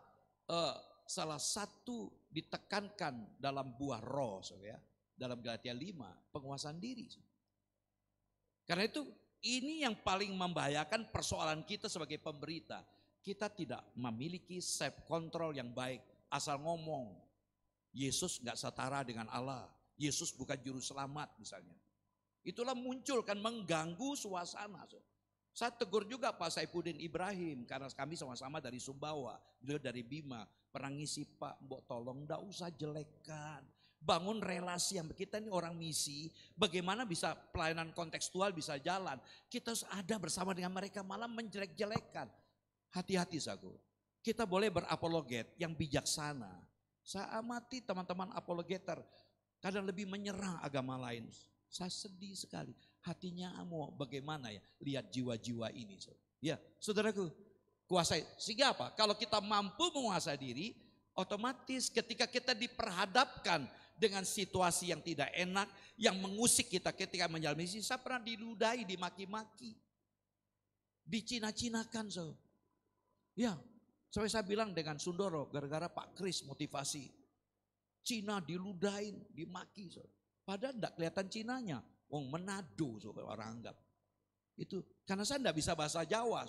salah satu ditekankan dalam buah roh, ya, dalam Galatia 5, penguasaan diri. Karena itu ini yang paling membahayakan persoalan kita sebagai pemberita. Kita tidak memiliki self control yang baik, asal ngomong. Yesus gak setara dengan Allah, Yesus bukan juru selamat misalnya. Itulah muncul kan mengganggu suasana. Saya tegur juga Pak Saifuddin Ibrahim karena kami sama-sama dari Sumbawa, beliau dari Bima. Pernah ngisi, Pak, mbok tolong ndak usah jelekan. Bangun relasi yang kita ini orang misi, bagaimana bisa pelayanan kontekstual bisa jalan. Kita harus ada bersama dengan mereka, malah menjelek-jelekan. Hati-hati saku. Kita boleh berapologet yang bijaksana. Saya amati teman-teman apologeter, kadang lebih menyerang agama lain. Saya sedih sekali. Hatinya mau bagaimana ya lihat jiwa-jiwa ini. Ya, saudaraku, kuasai. Sehingga apa? Kalau kita mampu menguasai diri, otomatis ketika kita diperhadapkan dengan situasi yang tidak enak, yang mengusik kita ketika menjalani misi. Saya pernah diludahi, dimaki-maki, dicina-cinakan. Ya, sampai saya bilang dengan Sundoro, gara-gara Pak Kris motivasi. Cina diludahin, dimaki. Padahal tidak kelihatan Cinanya. Wong Manado, orang anggap. Itu karena saya tidak bisa bahasa Jawa.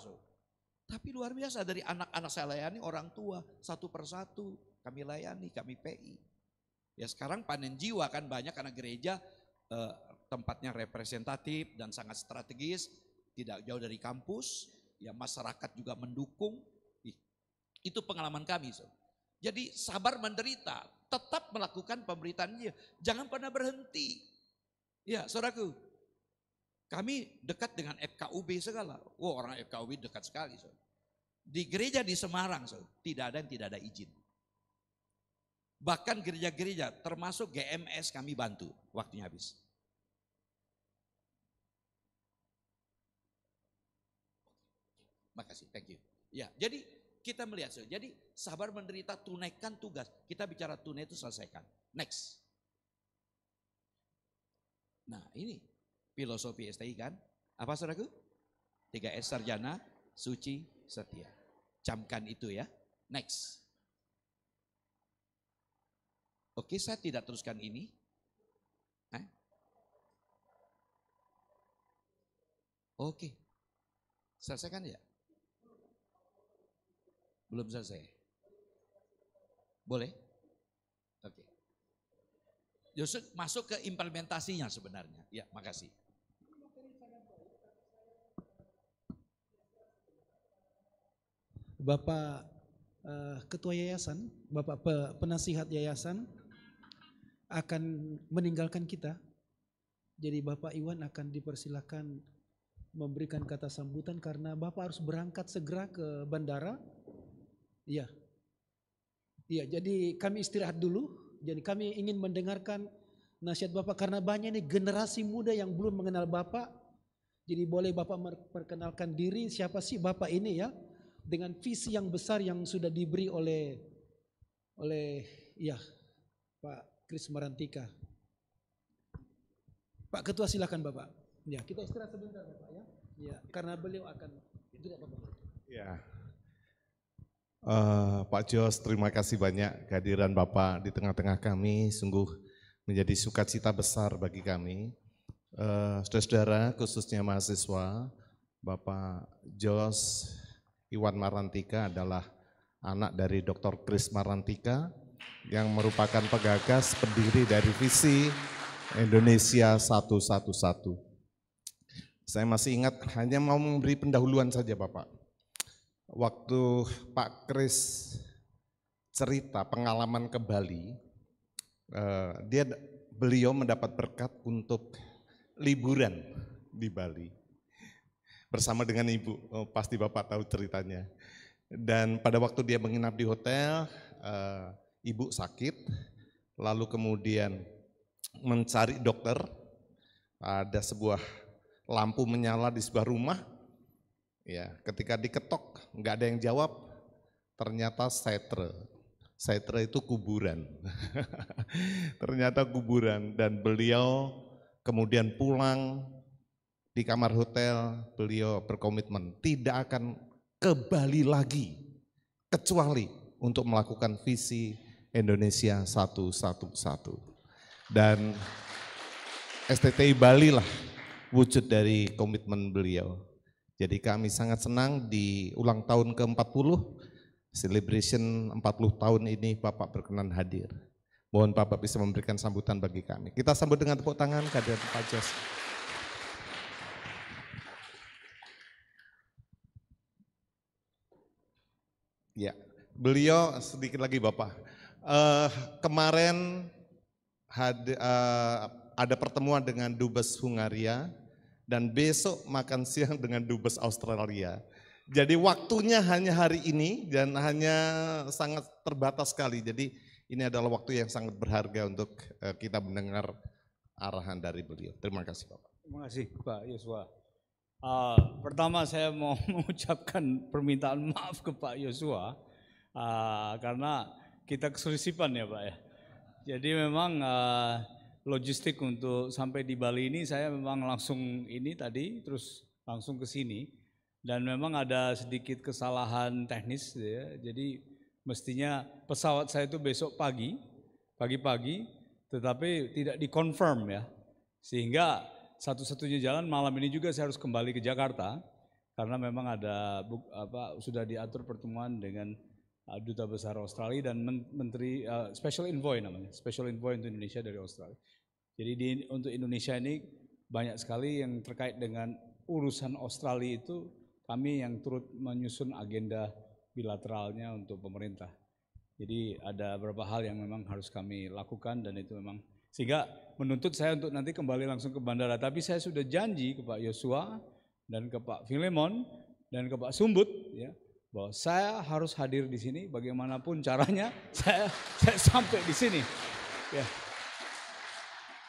Tapi luar biasa dari anak-anak saya layani orang tua satu persatu kami layani, kami PI. Ya sekarang panen jiwa kan banyak karena gereja tempatnya representatif dan sangat strategis, tidak jauh dari kampus, ya masyarakat juga mendukung. Itu pengalaman kami. Jadi sabar menderita, tetap melakukan pemberitaan dia, jangan pernah berhenti. Ya saudaraku, kami dekat dengan FKUB segala. Wah orang FKUB dekat sekali. Di gereja di Semarang tidak ada yang tidak ada izin. Bahkan gereja-gereja termasuk GMS kami bantu, waktunya habis. Makasih, thank you. Ya, jadi kita melihat, jadi sabar menderita, tunaikan tugas. Kita bicara tunai itu selesaikan. Next. Nah ini filosofi STI kan. Apa saudaraku? 3S sarjana, suci, setia. Camkan itu ya. Next. Oke, saya tidak teruskan ini. Oke. Selesaikan ya? Belum selesai. Boleh? Oke. Justru masuk ke implementasinya sebenarnya. Ya, makasih. Bapak Ketua Yayasan, Bapak Penasihat Yayasan akan meninggalkan kita. Jadi Bapak Iwan akan dipersilakan memberikan kata sambutan karena Bapak harus berangkat segera ke bandara. Iya. Iya, jadi kami istirahat dulu. Jadi kami ingin mendengarkan nasihat Bapak karena banyak nih generasi muda yang belum mengenal Bapak. Jadi boleh Bapak memperkenalkan diri, siapa sih Bapak ini ya? Dengan visi yang besar yang sudah diberi oleh ya Pak Kris Marantika. Pak Ketua silakan Bapak. Ya, kita istirahat sebentar Bapak ya. Ya, karena beliau akan tidak Bapak. Ya. Pak Jos, terima kasih banyak kehadiran Bapak di tengah-tengah kami, sungguh menjadi sukacita besar bagi kami. Saudara-saudara, khususnya mahasiswa, Bapak Jos Iwan Marantika adalah anak dari Dr. Kris Marantika yang merupakan penggagas pendiri dari visi Indonesia 111. Saya masih ingat, hanya mau memberi pendahuluan saja Bapak. Waktu Pak Kris cerita pengalaman ke Bali, beliau mendapat berkat untuk liburan di Bali bersama dengan ibu. Pasti Bapak tahu ceritanya. Dan pada waktu dia menginap di hotel, ibu sakit, lalu kemudian mencari dokter. Ada sebuah lampu menyala di sebuah rumah. Ya, ketika diketok nggak ada yang jawab, ternyata setre. Setre itu kuburan. Ternyata kuburan, dan beliau kemudian pulang di kamar hotel. Beliau berkomitmen tidak akan ke Bali lagi kecuali untuk melakukan visi Indonesia 111. Dan STTI Bali lah wujud dari komitmen beliau. Jadi kami sangat senang di ulang tahun ke-40, celebration 40 tahun ini Bapak berkenan hadir. Mohon Bapak bisa memberikan sambutan bagi kami. Kita sambut dengan tepuk tangan kehadiran Pak Jos. Ya, beliau sedikit lagi Bapak. Kemarin ada pertemuan dengan Dubes Hungaria dan besok makan siang dengan Dubes Australia. Jadi waktunya hanya hari ini dan hanya sangat terbatas sekali. Jadi ini adalah waktu yang sangat berharga untuk kita mendengar arahan dari beliau. Terima kasih Bapak. Terima kasih Pak Yosua. Pertama saya mau mengucapkan permintaan maaf ke Pak Yosua karena kita keselisipan ya Pak ya. Jadi memang logistik untuk sampai di Bali ini saya memang langsung ini tadi terus langsung ke sini dan memang ada sedikit kesalahan teknis ya. Jadi mestinya pesawat saya itu besok pagi-pagi tetapi tidak dikonfirm ya. Sehingga satu-satunya jalan malam ini juga saya harus kembali ke Jakarta karena memang ada sudah diatur pertemuan dengan Duta Besar Australia dan Menteri Special Envoy namanya, Special Envoy untuk Indonesia dari Australia. Jadi untuk Indonesia ini banyak sekali yang terkait dengan urusan Australia itu kami yang turut menyusun agenda bilateralnya untuk pemerintah. Jadi ada beberapa hal yang memang harus kami lakukan dan itu memang sehingga menuntut saya untuk nanti kembali langsung ke bandara. Tapi saya sudah janji ke Pak Yosua dan ke Pak Filemon dan ke Pak Sumbut ya bahwa saya harus hadir di sini bagaimanapun caranya saya sampai di sini. Ya.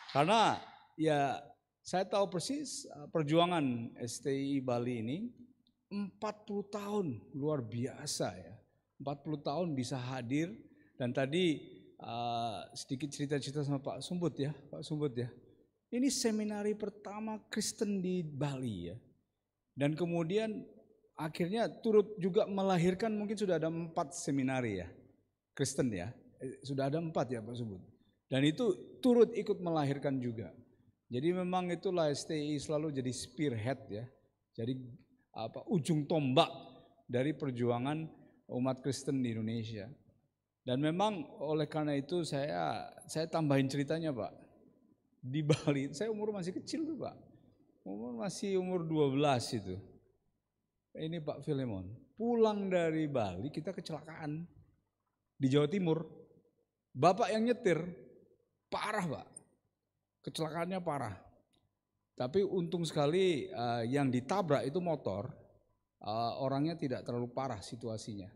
Karena ya saya tahu persis perjuangan STI Bali ini 40 tahun luar biasa ya. 40 tahun bisa hadir dan tadi sedikit cerita-cerita sama Pak Sumbut ya. Pak Sumbut ya. Ini seminari pertama Kristen di Bali ya. Dan kemudian akhirnya turut juga melahirkan mungkin sudah ada 4 seminari ya. Kristen ya. Sudah ada 4 ya Pak Sumbut. Dan itu turut ikut melahirkan juga. Jadi memang itulah STI selalu jadi spearhead ya. Jadi ujung tombak dari perjuangan umat Kristen di Indonesia. Dan memang oleh karena itu saya tambahin ceritanya Pak. Di Bali saya umur masih kecil tuh Pak. Masih umur 12 itu. Ini Pak Filemon. Pulang dari Bali kita kecelakaan di Jawa Timur. Bapak yang nyetir parah Pak. Kecelakaannya parah. Tapi untung sekali yang ditabrak itu motor. Orangnya tidak terlalu parah situasinya.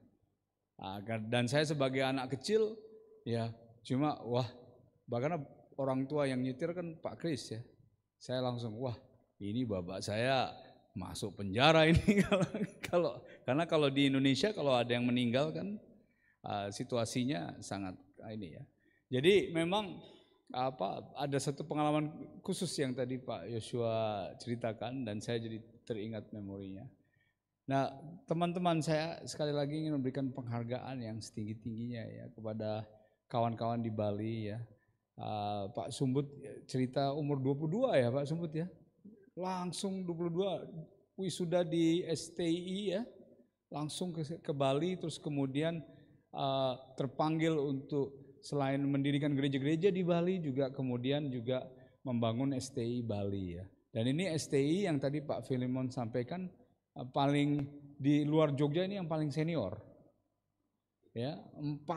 Dan saya sebagai anak kecil ya cuma bahkan orang tua yang nyetir kan Pak Kris ya. Saya langsung ini bapak saya masuk penjara ini karena kalau di Indonesia kalau ada yang meninggal kan situasinya sangat ini ya. Jadi memang ada satu pengalaman khusus yang tadi Pak Yosua ceritakan dan saya jadi teringat memorinya. Nah, teman-teman saya sekali lagi ingin memberikan penghargaan yang setinggi-tingginya ya kepada kawan-kawan di Bali ya. Pak Sumbut cerita umur 22 ya Pak Sumbut ya. Langsung 22 wisuda di STI ya. Langsung ke Bali terus kemudian terpanggil untuk selain mendirikan gereja-gereja di Bali juga kemudian juga membangun STI Bali ya. Dan ini STI yang tadi Pak Filemon sampaikan paling di luar Jogja ini yang paling senior. Ya, 40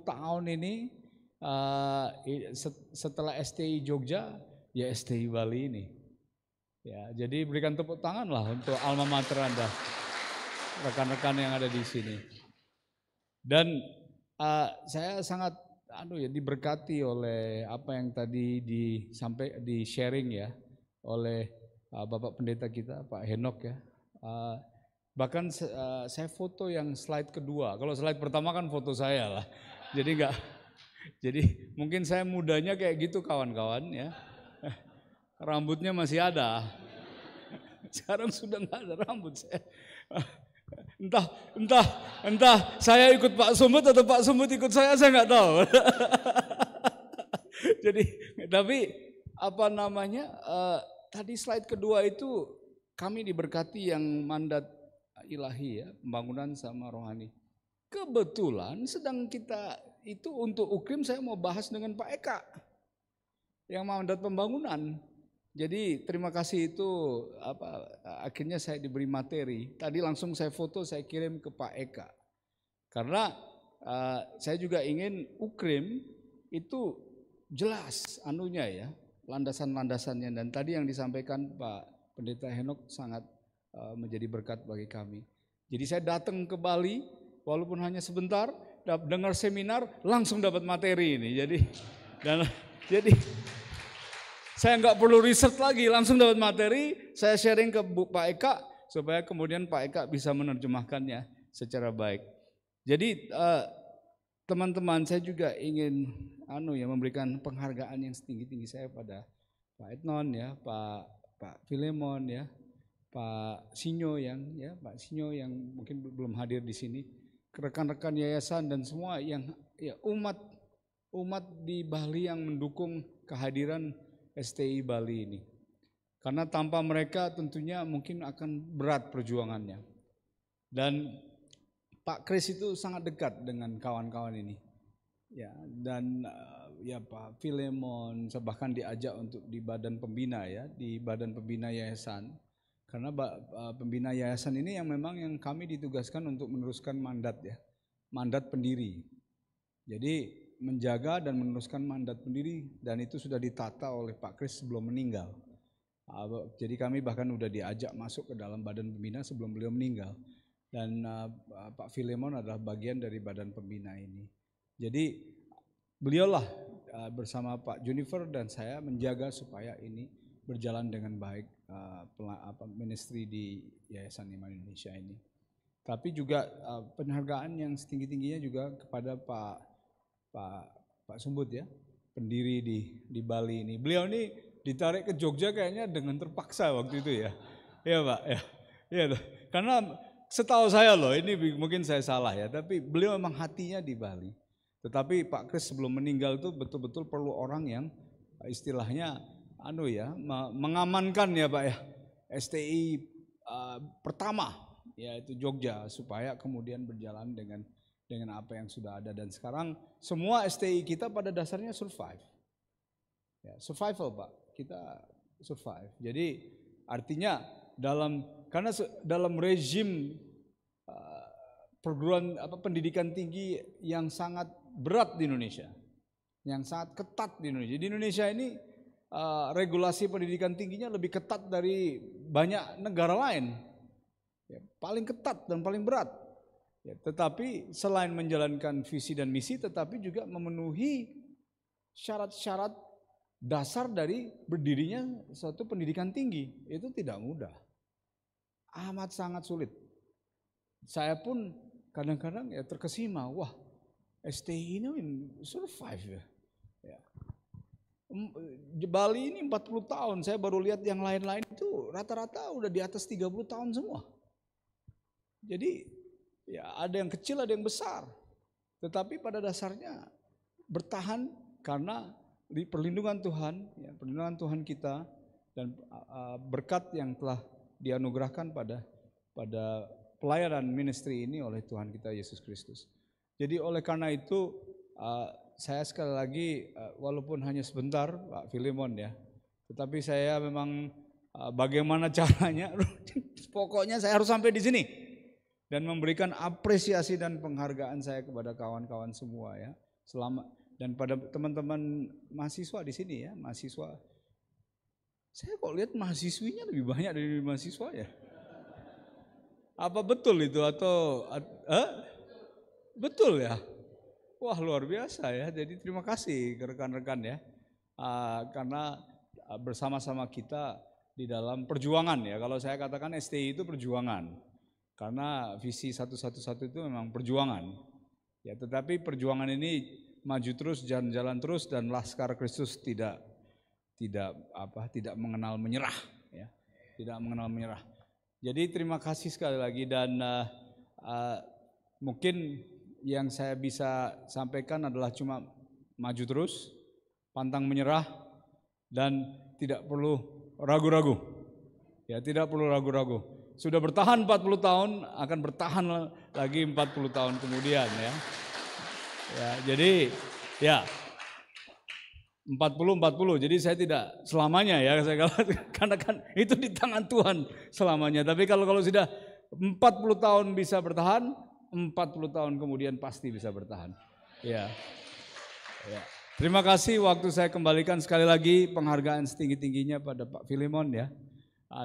tahun ini setelah STI Jogja ya STI Bali ini. Ya, jadi berikan tepuk tangan lah untuk alma mater Anda, rekan-rekan yang ada di sini. Dan saya sangat diberkati oleh apa yang tadi di sharing ya oleh Bapak Pendeta kita Pak Henok ya. Bahkan saya foto yang slide kedua. Kalau slide pertama kan foto saya lah. Jadi mungkin saya mudanya kayak gitu kawan-kawan ya. Rambutnya masih ada. Sekarang sudah nggak ada rambut saya. Entah saya ikut Pak Sumbut atau Pak Sumbut ikut saya nggak tahu. Jadi tapi apa namanya tadi slide kedua itu kami diberkati yang mandat ilahi ya, pembangunan sama rohani. Kebetulan sedang kita itu untuk UKRIM saya mau bahas dengan Pak Eka yang mandat pembangunan. Jadi terima kasih itu akhirnya saya diberi materi. Tadi langsung saya foto saya kirim ke Pak Eka. Karena saya juga ingin UKRIM itu jelas anunya ya, landasan-landasannya, dan tadi yang disampaikan Pak Pendeta Henok sangat menjadi berkat bagi kami. Jadi saya datang ke Bali walaupun hanya sebentar, dengar seminar langsung dapat materi ini. Jadi saya nggak perlu riset lagi, langsung dapat materi, saya sharing ke Pak Eka supaya kemudian Pak Eka bisa menerjemahkannya secara baik. Jadi teman-teman, saya juga ingin memberikan penghargaan yang setinggi-tinggi saya pada Pak Etnon ya, Pak Filemon ya, Pak Sinyo yang mungkin belum hadir di sini, rekan-rekan yayasan dan semua yang ya umat di Bali yang mendukung kehadiran STI Bali ini. Karena tanpa mereka tentunya mungkin akan berat perjuangannya. Dan Pak Kris itu sangat dekat dengan kawan-kawan ini. Ya, dan ya Pak Filemon bahkan diajak untuk di badan pembina ya, di badan pembina yayasan. Karena pembina yayasan ini yang memang yang kami ditugaskan untuk meneruskan mandat ya, mandat pendiri. Jadi menjaga dan meneruskan mandat pendiri, dan itu sudah ditata oleh Pak Kris sebelum meninggal. Jadi kami bahkan sudah diajak masuk ke dalam badan pembina sebelum beliau meninggal. Dan Pak Filemon adalah bagian dari badan pembina ini. Jadi beliaulah bersama Pak Junifer dan saya menjaga supaya ini berjalan dengan baik ministry di Yayasan Iman Indonesia ini. Tapi juga penghargaan yang setinggi-tingginya juga kepada Pak Sumbut ya, pendiri di Bali ini. Beliau ini ditarik ke Jogja kayaknya dengan terpaksa waktu itu ya. Iya Pak, ya. Iya, karena setahu saya loh, ini mungkin saya salah ya, tapi beliau memang hatinya di Bali. Tetapi Pak Kris sebelum meninggal itu betul-betul perlu orang yang istilahnya mengamankan ya Pak ya, STI pertama yaitu Jogja, supaya kemudian berjalan dengan apa yang sudah ada. Dan sekarang semua STI kita pada dasarnya survive. Ya, survival Pak, kita survive. Jadi artinya karena dalam rezim perguruan pendidikan tinggi yang sangat berat di Indonesia, yang sangat ketat di Indonesia. Di Indonesia ini regulasi pendidikan tingginya lebih ketat dari banyak negara lain, ya, paling ketat dan paling berat. Ya, tetapi selain menjalankan visi dan misi, tetapi juga memenuhi syarat-syarat dasar dari berdirinya suatu pendidikan tinggi. Itu tidak mudah. Amat sangat sulit. Saya pun kadang-kadang ya terkesima, wah STI ini survive ya. Bali ini 40 tahun, saya baru lihat yang lain-lain itu rata-rata udah di atas 30 tahun semua. Jadi ya ada yang kecil ada yang besar, tetapi pada dasarnya bertahan karena di perlindungan Tuhan, ya, perlindungan Tuhan kita dan berkat yang telah dianugerahkan pada pelayanan ministry ini oleh Tuhan kita Yesus Kristus. Jadi oleh karena itu saya sekali lagi walaupun hanya sebentar Pak Filemon ya, tetapi saya memang bagaimana caranya pokoknya saya harus sampai di sini dan memberikan apresiasi dan penghargaan saya kepada kawan-kawan semua ya, dan pada teman-teman mahasiswa di sini ya, mahasiswa. Saya kok lihat mahasiswinya lebih banyak dari mahasiswa ya. Apa betul itu atau betul ya? Wah luar biasa ya. Jadi terima kasih ke rekan-rekan ya, karena bersama-sama kita di dalam perjuangan ya. Kalau saya katakan STI itu perjuangan, karena visi 111 itu memang perjuangan. Ya, tetapi perjuangan ini maju terus, jalan-jalan terus, dan Laskar Kristus tidak mengenal menyerah ya, tidak mengenal menyerah. Jadi terima kasih sekali lagi, dan mungkin yang saya bisa sampaikan adalah cuma maju terus, pantang menyerah, dan tidak perlu ragu-ragu. Ya, tidak perlu ragu-ragu. Sudah bertahan 40 tahun, akan bertahan lagi 40 tahun kemudian ya. Ya, jadi ya 40. Jadi saya tidak selamanya ya, karena kan itu di tangan Tuhan selamanya. Tapi kalau sudah 40 tahun bisa bertahan, 40 tahun kemudian pasti bisa bertahan. Ya. Ya. Terima kasih, waktu saya kembalikan sekali lagi penghargaan setinggi-tingginya pada Pak Filemon ya.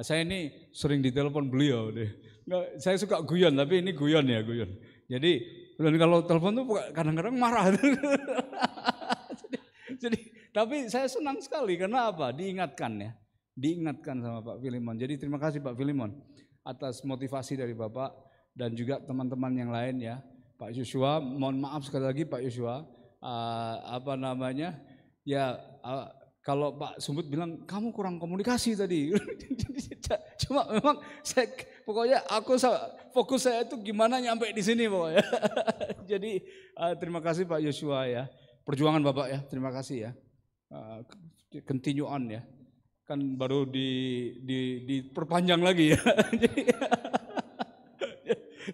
Saya ini sering ditelepon beliau deh. Nggak, saya suka guyon, tapi ini guyon. Jadi kalau telepon tuh kadang-kadang marah. Jadi tapi saya senang sekali karena apa? Diingatkan sama Pak Filemon. Jadi terima kasih Pak Filemon atas motivasi dari Bapak dan juga teman-teman yang lain ya. Pak Yosua, mohon maaf sekali lagi Pak Yosua. Kalau Pak Sumbut bilang kamu kurang komunikasi tadi. Cuma memang pokoknya fokus saya itu gimana nyampe di sini pokoknya. Jadi terima kasih Pak Yosua ya. Perjuangan Bapak ya, terima kasih ya. Continue on ya. Kan baru diperpanjang lagi ya.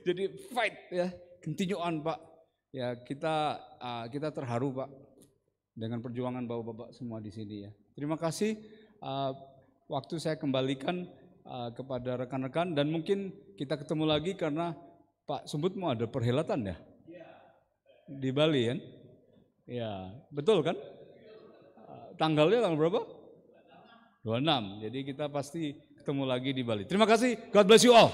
Jadi fight ya, continue on Pak. Ya kita terharu Pak dengan perjuangan bapak-bapak semua di sini ya. Terima kasih. Waktu saya kembalikan kepada rekan-rekan dan mungkin kita ketemu lagi karena Pak Sumbut mau ada perhelatan ya di Bali kan? Ya betul kan? Tanggalnya tanggal berapa? 26. Jadi kita pasti ketemu lagi di Bali. Terima kasih. God bless you all.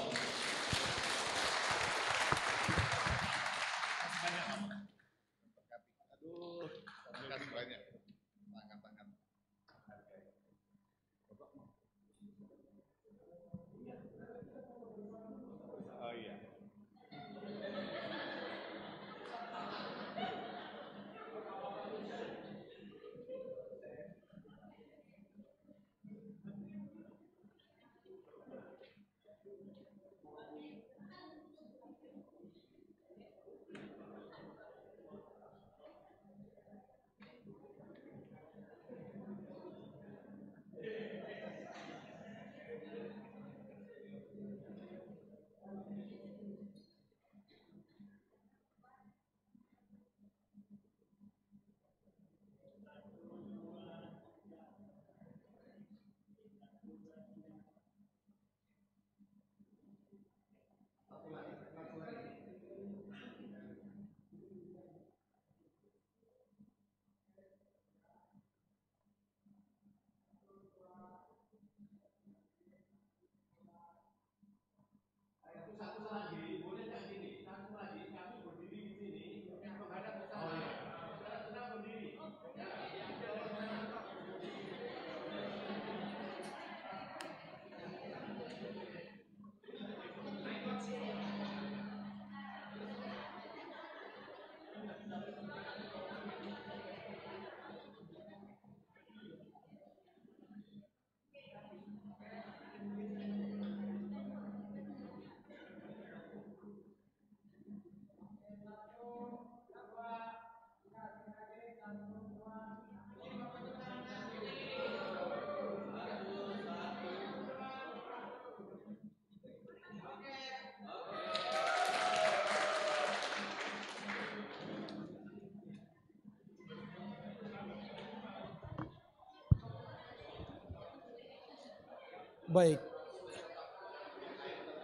Baik.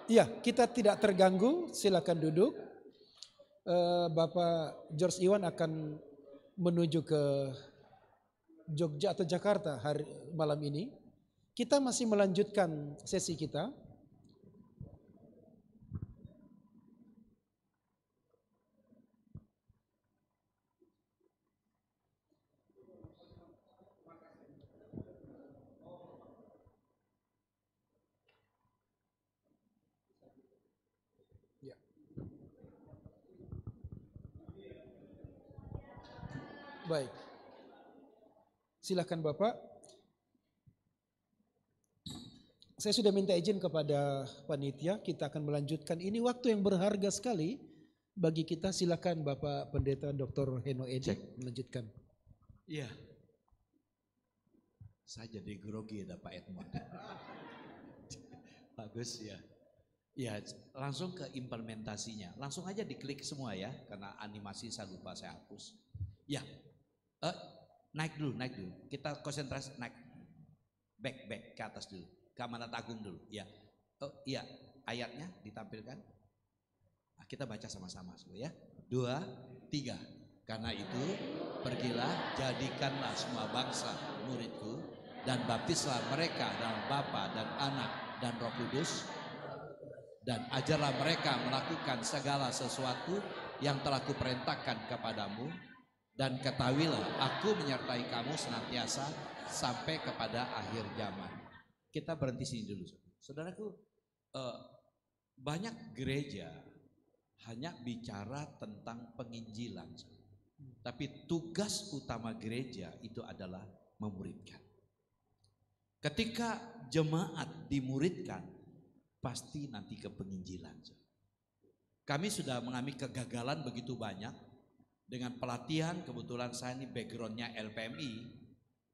Iya, kita tidak terganggu, silakan duduk. Bapak George Iwan akan menuju ke Jogja atau Jakarta malam ini. Kita masih melanjutkan sesi kita. Baik, silakan Bapak. Saya sudah minta izin kepada panitia, kita akan melanjutkan. Ini waktu yang berharga sekali bagi kita. Silakan Bapak Pendeta Dr. Heno Edi melanjutkan. Iya, Saya jadi grogi ada Pak Edmond. Bagus ya. Ya, langsung ke implementasinya. Langsung aja diklik semua ya, karena animasi saya lupa, saya hapus. Ya, naik dulu. Kita konsentrasi naik. Back ke atas dulu. Ke Amanat Agung dulu. Ya, iya, ayatnya ditampilkan. Nah, kita baca sama-sama ya. 2, 3. Karena itu, pergilah, jadikanlah semua bangsa muridku, dan baptislah mereka dalam Bapa dan Anak dan Roh Kudus, dan ajarlah mereka melakukan segala sesuatu yang telah kuperintahkan kepadamu, dan ketahuilah aku menyertai kamu senantiasa sampai kepada akhir zaman. Kita berhenti sini dulu. Saudaraku, banyak gereja hanya bicara tentang penginjilan. Tapi tugas utama gereja itu adalah memuridkan. Ketika jemaat dimuridkan, pasti nanti ke penginjilan. Kami sudah mengalami kegagalan begitu banyak dengan pelatihan. Kebetulan saya ini backgroundnya LPMI,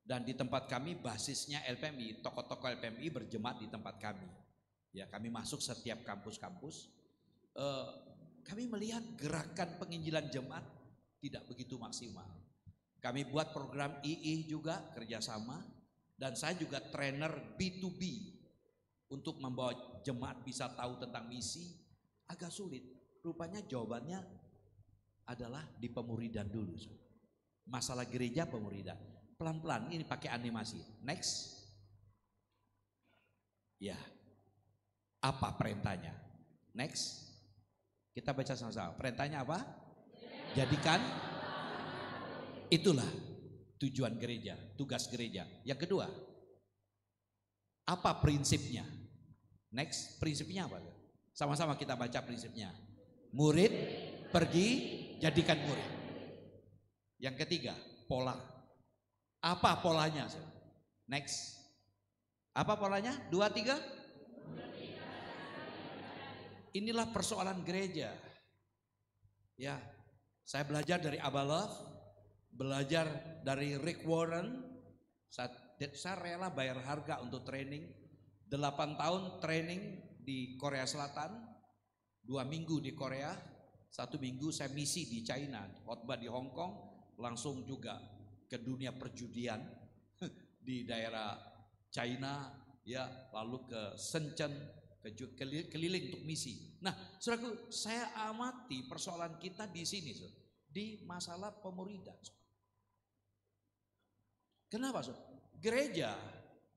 dan di tempat kami basisnya LPMI, tokoh-tokoh LPMI berjemaat di tempat kami. Ya, kami masuk setiap kampus-kampus. Kami melihat gerakan penginjilan jemaat tidak begitu maksimal. Kami buat program II juga kerjasama, dan saya juga trainer B2B untuk membawa jemaat bisa tahu tentang misi. Agak sulit. Rupanya jawabannya adalah di pemuridan dulu. Masalah gereja pemuridan. Pelan-pelan ini pakai animasi. Next. Ya. Apa perintahnya? Next. Kita baca sama-sama. Perintahnya apa? Jadikan. Itulah tujuan gereja, tugas gereja. Yang kedua, apa prinsipnya? Next, prinsipnya apa? Sama-sama kita baca prinsipnya. Murid, pergi, jadikan murid. Yang ketiga, pola. Apa polanya? Next. Apa polanya? 2, 3. Inilah persoalan gereja. Ya, saya belajar dari Abba Love, belajar dari Rick Warren. Saya rela bayar harga untuk training. 8 tahun training di Korea Selatan, 2 minggu di Korea, 1 minggu saya misi di China, khotbah di Hong Kong, langsung juga ke dunia perjudian di daerah China, ya, lalu ke Shenzhen, keliling untuk misi. Nah, saudaraku, saya amati persoalan kita di sini, di masalah pemuridan. Kenapa, gereja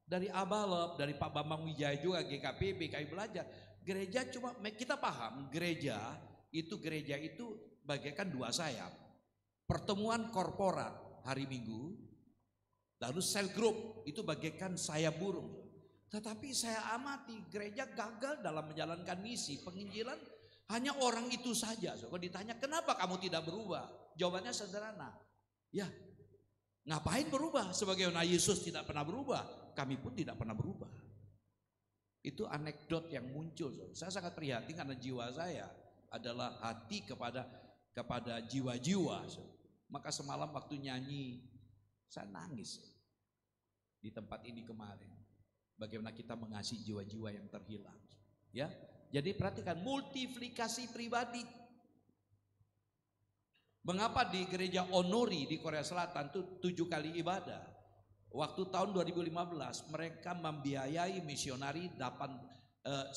dari Abalop, dari Pak Bambang Wijaya juga, GKPB, kami belajar. Gereja cuma, kita paham gereja itu bagaikan 2 sayap. Pertemuan korporat hari Minggu, lalu sel group itu bagaikan sayap burung. Tetapi saya amati gereja gagal dalam menjalankan misi penginjilan, hanya orang itu saja. Kalau ditanya kenapa kamu tidak berubah, jawabannya sederhana. Ya, ngapain berubah? Sebagaimana Yesus tidak pernah berubah, kami pun tidak pernah berubah. Itu anekdot yang muncul. Saya sangat prihatin karena jiwa saya adalah hati kepada jiwa-jiwa. Maka semalam waktu nyanyi, saya nangis di tempat ini kemarin. Bagaimana kita mengasihi jiwa-jiwa yang terhilang. Ya, jadi perhatikan multiplikasi pribadi. Mengapa di gereja Onori di Korea Selatan itu 7 kali ibadah? Waktu tahun 2015 mereka membiayai misionari 1.800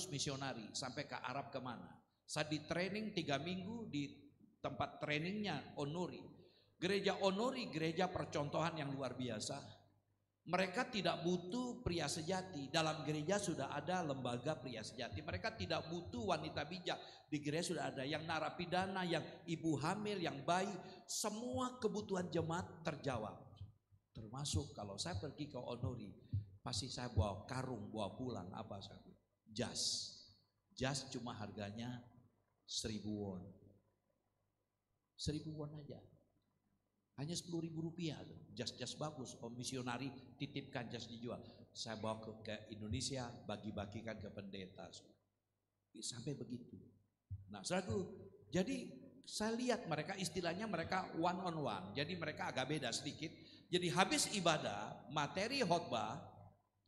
misionari sampai ke Arab kemana. Saya di training 3 minggu di tempat trainingnya Onori. Gereja Onori gereja percontohan yang luar biasa. Mereka tidak butuh pria sejati. Dalam gereja sudah ada lembaga pria sejati. Mereka tidak butuh wanita bijak. Di gereja sudah ada yang narapidana, yang ibu hamil, yang bayi. Semua kebutuhan jemaat terjawab. Termasuk kalau saya pergi ke Onori, pasti saya bawa karung, bawa pulang. Apa saya? Jas. Jas cuma harganya 1.000 won. 1.000 won aja. Hanya 10.000 rupiah, jas-jas bagus. Misionari titipkan jas dijual. Saya bawa ke Indonesia, bagi-bagikan ke pendeta. Sampai begitu. Nah, saudaraku, jadi saya lihat mereka istilahnya mereka one on one. Jadi mereka agak beda sedikit. Jadi habis ibadah, materi khotbah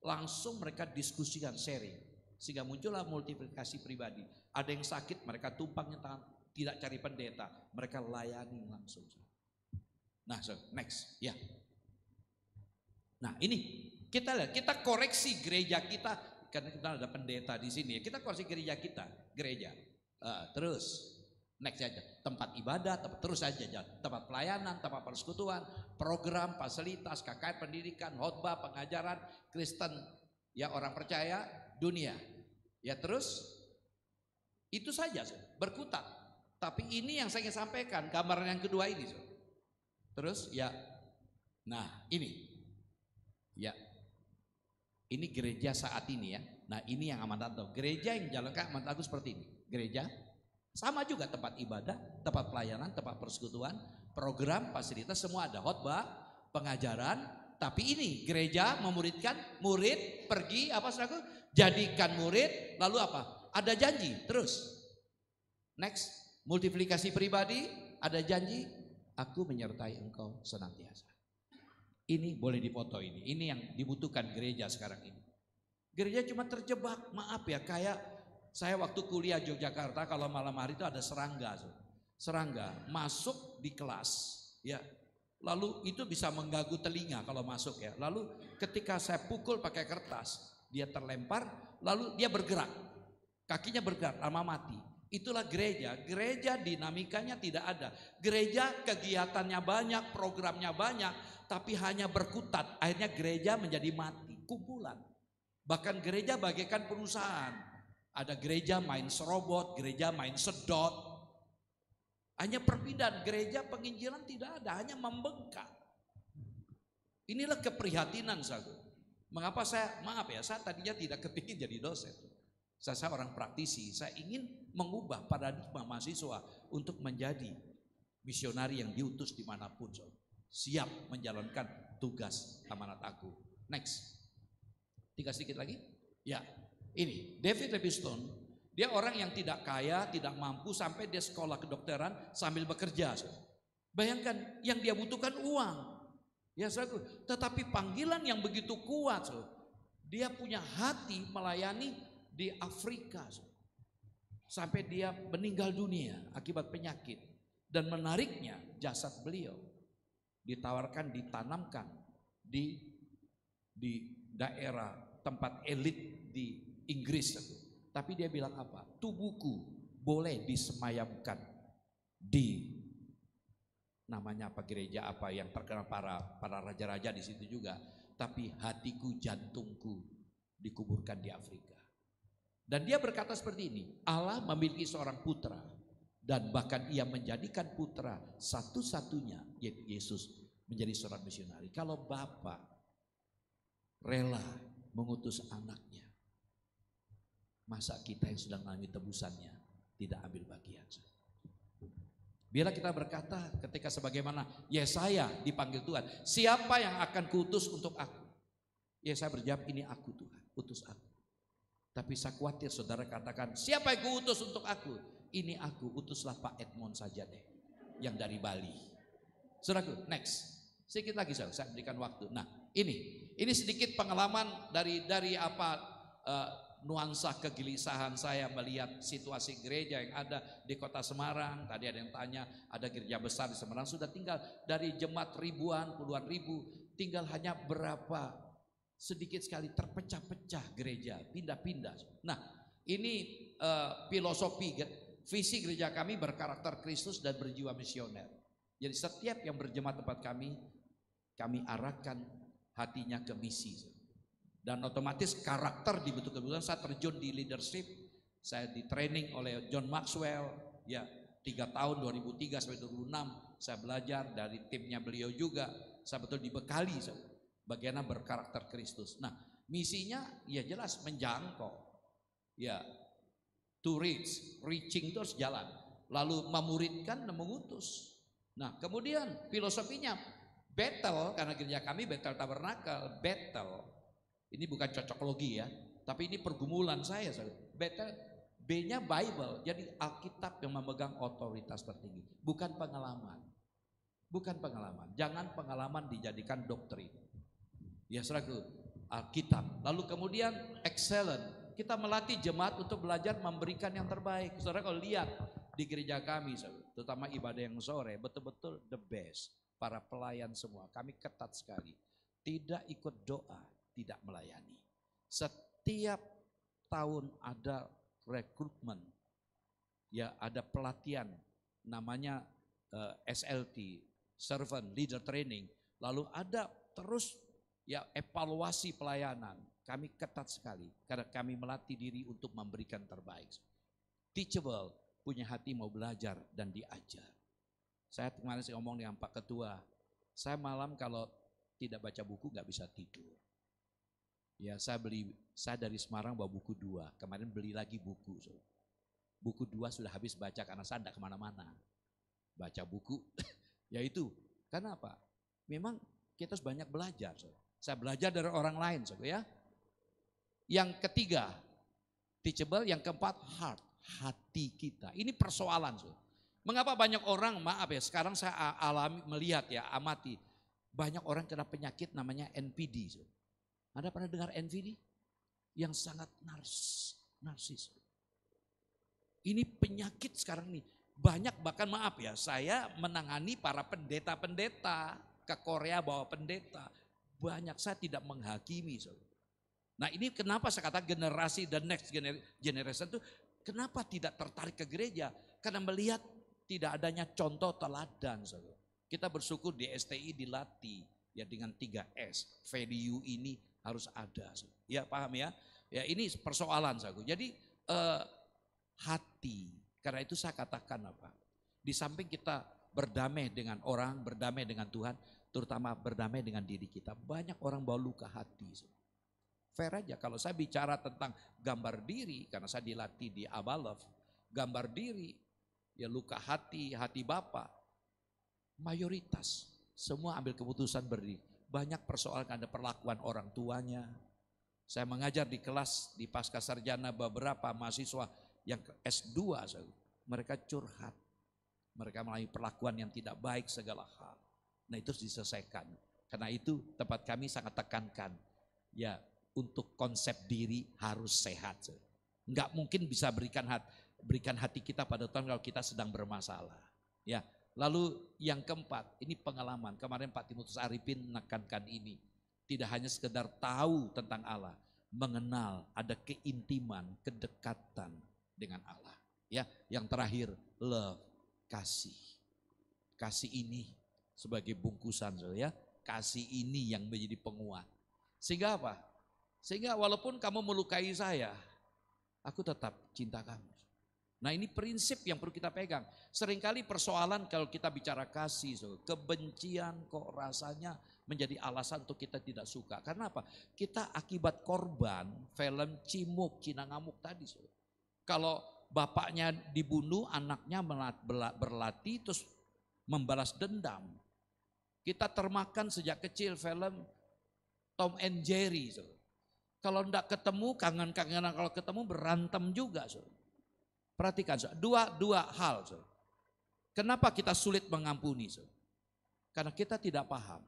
langsung mereka diskusikan, sharing. Sehingga muncullah multiplikasi pribadi. Ada yang sakit, mereka tumpangnya tangan, tidak cari pendeta, mereka layani langsung. Nah, so, next, ya. Nah, ini kita lihat, kita koreksi gereja kita karena kita ada pendeta di sini. Kita koreksi gereja kita, gereja. Terus next aja, tempat ibadah, terus aja jalan. Tempat pelayanan, tempat persekutuan, program, fasilitas, KKR, pendidikan, khotbah, pengajaran, Kristen, ya orang percaya, dunia. Ya terus itu saja berkutat. Tapi ini yang saya ingin sampaikan, gambaran yang kedua ini. Terus ya, nah ini, ya ini gereja saat ini ya. Nah ini yang amanat Allah. Gereja yang jalankan amanat aku seperti ini. Gereja sama juga tempat ibadah, tempat pelayanan, tempat persekutuan, program, fasilitas semua ada, khotbah, pengajaran. Tapi ini gereja memuridkan, murid pergi apa saudaraku? Jadikan murid, lalu apa? Ada janji, terus. Next, multiplikasi pribadi, ada janji, aku menyertai engkau senantiasa. Ini boleh dipoto ini yang dibutuhkan gereja sekarang ini. Gereja cuma terjebak, maaf ya, kayak saya waktu kuliah Yogyakarta kalau malam hari itu ada serangga. Serangga masuk di kelas ya. Lalu itu bisa mengganggu telinga kalau masuk ya. Lalu ketika saya pukul pakai kertas, dia terlempar, lalu dia bergerak. Kakinya bergerak, lama mati. Itulah gereja. Gereja dinamikanya tidak ada. Gereja kegiatannya banyak, programnya banyak, tapi hanya berkutat. Akhirnya gereja menjadi mati, kumpulan. Bahkan gereja bagaikan perusahaan. Ada gereja main serobot, gereja main sedot. Hanya perpindahan, gereja penginjilan tidak ada, hanya membengkak. Inilah keprihatinan saya. Mengapa saya, maaf ya, saya tadinya tidak kepingin jadi dosen. Saya orang praktisi, saya ingin mengubah paradigma mahasiswa untuk menjadi misionari yang diutus dimanapun. Siap menjalankan tugas amanat aku. Next, 3 sedikit lagi. Ya. Ini David Livingstone, dia orang yang tidak kaya, tidak mampu sampai dia sekolah kedokteran sambil bekerja. Bayangkan yang dia butuhkan uang. Ya, tetapi panggilan yang begitu kuat, dia punya hati melayani di Afrika. Sampai dia meninggal dunia akibat penyakit. Dan menariknya jasad beliau ditawarkan, ditanamkan di daerah tempat elit di Inggris. Tapi dia bilang apa? Tubuhku boleh disemayamkan di namanya apa, gereja apa yang terkenal para raja-raja di situ juga. Tapi hatiku, jantungku dikuburkan di Afrika. Dan dia berkata seperti ini, Allah memiliki seorang putra dan bahkan ia menjadikan putra satu-satunya yaitu Yesus menjadi seorang misionari. Kalau Bapak rela mengutus anaknya, masa kita yang sedang mengalami tebusannya tidak ambil bagian? Biarlah kita berkata ketika sebagaimana Yesaya dipanggil Tuhan, siapa yang akan kuutus untuk aku? Yesaya berjawab, ini aku Tuhan, utus aku. Tapi saya khawatir saudara katakan, siapa yang kuutus untuk aku? Ini aku, utuslah Pak Edmond saja deh, yang dari Bali. Saudaraku, next. Sedikit lagi saya berikan waktu. Nah, ini sedikit pengalaman dari apa nuansa kegelisahan saya melihat situasi gereja yang ada di kota Semarang. Tadi ada yang tanya, ada gereja besar di Semarang sudah tinggal dari jemaat ribuan, puluhan ribu, tinggal hanya berapa sedikit sekali terpecah-pecah gereja, pindah-pindah. Nah, ini filosofi visi gereja kami berkarakter Kristus dan berjiwa misioner. Jadi setiap yang berjemaat tempat kami arahkan hatinya ke misi. Dan otomatis karakter dibutuhkan. Saya terjun di leadership, saya di training oleh John Maxwell, ya 3 tahun 2003 sampai 2006 saya belajar dari timnya beliau juga. Saya betul dibekali bagaimana berkarakter Kristus. Nah, misinya ya jelas menjangkau, ya to reaching itu harus jalan. Lalu memuridkan dan mengutus. Nah, kemudian filosofinya battle, karena gereja kami Bethel Tabernakel, battle. Ini bukan cocokologi ya, tapi ini pergumulan saya. B-nya Bible, jadi Alkitab yang memegang otoritas tertinggi, bukan pengalaman. Bukan pengalaman, jangan pengalaman dijadikan doktrin. Ya saudaraku, Alkitab. Lalu kemudian excellent, kita melatih jemaat untuk belajar memberikan yang terbaik. Saudara kalau lihat di gereja kami, terutama ibadah yang sore, betul-betul the best. Para pelayan semua, kami ketat sekali. Tidak ikut doa, tidak melayani. Setiap tahun ada rekrutmen, ya ada pelatihan, namanya SLT, Servant Leader Training. Lalu ada terus ya evaluasi pelayanan. Kami ketat sekali karena kami melatih diri untuk memberikan terbaik. Teachable, punya hati mau belajar dan diajar. Saya kemarin ngomong dengan Pak Ketua, saya malam kalau tidak baca buku nggak bisa tidur. Ya saya dari Semarang bawa buku 2, kemarin beli lagi buku. Buku 2 sudah habis baca karena saya tidak kemana-mana. Baca buku, yaitu karena apa? Memang kita harus banyak belajar. Saya belajar dari orang lain. Ya. Yang ketiga, teachable. Yang keempat, heart, hati kita. Ini persoalan. Mengapa banyak orang, maaf ya, sekarang saya alami, melihat ya, amati. Banyak orang kena penyakit namanya NPD. Anda pernah dengar NPD? Yang sangat narsis. Ini penyakit sekarang nih. Banyak bahkan maaf ya, saya menangani para pendeta-pendeta ke Korea bawa pendeta. Banyak, saya tidak menghakimi. Nah ini kenapa saya kata generasi the next generation itu kenapa tidak tertarik ke gereja? Karena melihat tidak adanya contoh teladan. Kita bersyukur di STI dilatih ya dengan 3S. Value ini harus ada. Ya paham ya? Ya ini persoalan saya. Jadi hati. Karena itu saya katakan apa? Di samping kita berdamai dengan orang, berdamai dengan Tuhan, terutama berdamai dengan diri kita. Banyak orang bawa luka hati. Fair aja kalau saya bicara tentang gambar diri, karena saya dilatih di Abalov, gambar diri, ya luka hati, hati Bapak, mayoritas semua ambil keputusan berdiri. Banyak persoalan karena perlakuan orang tuanya. Saya mengajar di kelas di pasca sarjana beberapa mahasiswa yang S2, mereka curhat. Mereka melalui perlakuan yang tidak baik segala hal. Nah itu harus diselesaikan. Karena itu tempat kami sangat tekankan. Ya untuk konsep diri harus sehat. Enggak mungkin bisa berikan hati kita pada Tuhan kalau kita sedang bermasalah. Ya. Lalu yang keempat, ini pengalaman. Kemarin Pak Timotius Arifin menekankan ini. Tidak hanya sekedar tahu tentang Allah, mengenal, ada keintiman, kedekatan dengan Allah. Ya, yang terakhir love, kasih. Kasih ini sebagai bungkusan, ya. Kasih ini yang menjadi penguat. Sehingga apa? Sehingga walaupun kamu melukai saya, aku tetap cinta kamu. Nah ini prinsip yang perlu kita pegang. Seringkali persoalan kalau kita bicara kasih, kebencian kok rasanya menjadi alasan untuk kita tidak suka. Karena apa? Kita akibat korban film Cimuk, Cina Ngamuk tadi. Kalau bapaknya dibunuh, anaknya berlatih terus membalas dendam. Kita termakan sejak kecil film Tom and Jerry. Kalau enggak ketemu, kangen-kangenan, kalau ketemu berantem juga. Perhatikan, dua hal. Kenapa kita sulit mengampuni? Karena kita tidak paham.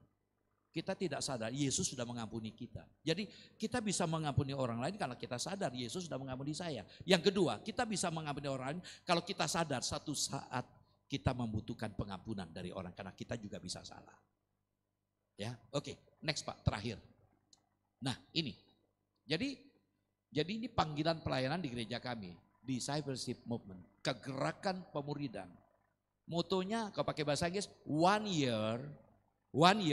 Kita tidak sadar Yesus sudah mengampuni kita. Jadi kita bisa mengampuni orang lain karena kita sadar Yesus sudah mengampuni saya. Yang kedua, kita bisa mengampuni orang lain kalau kita sadar satu saat kita membutuhkan pengampunan dari orang. Karena kita juga bisa salah. Ya, oke, next Pak, terakhir. Nah ini, jadi ini panggilan pelayanan di gereja kami. Discipleship movement, kegerakan pemuridan. Motonya kalau pakai bahasa Inggris, one year,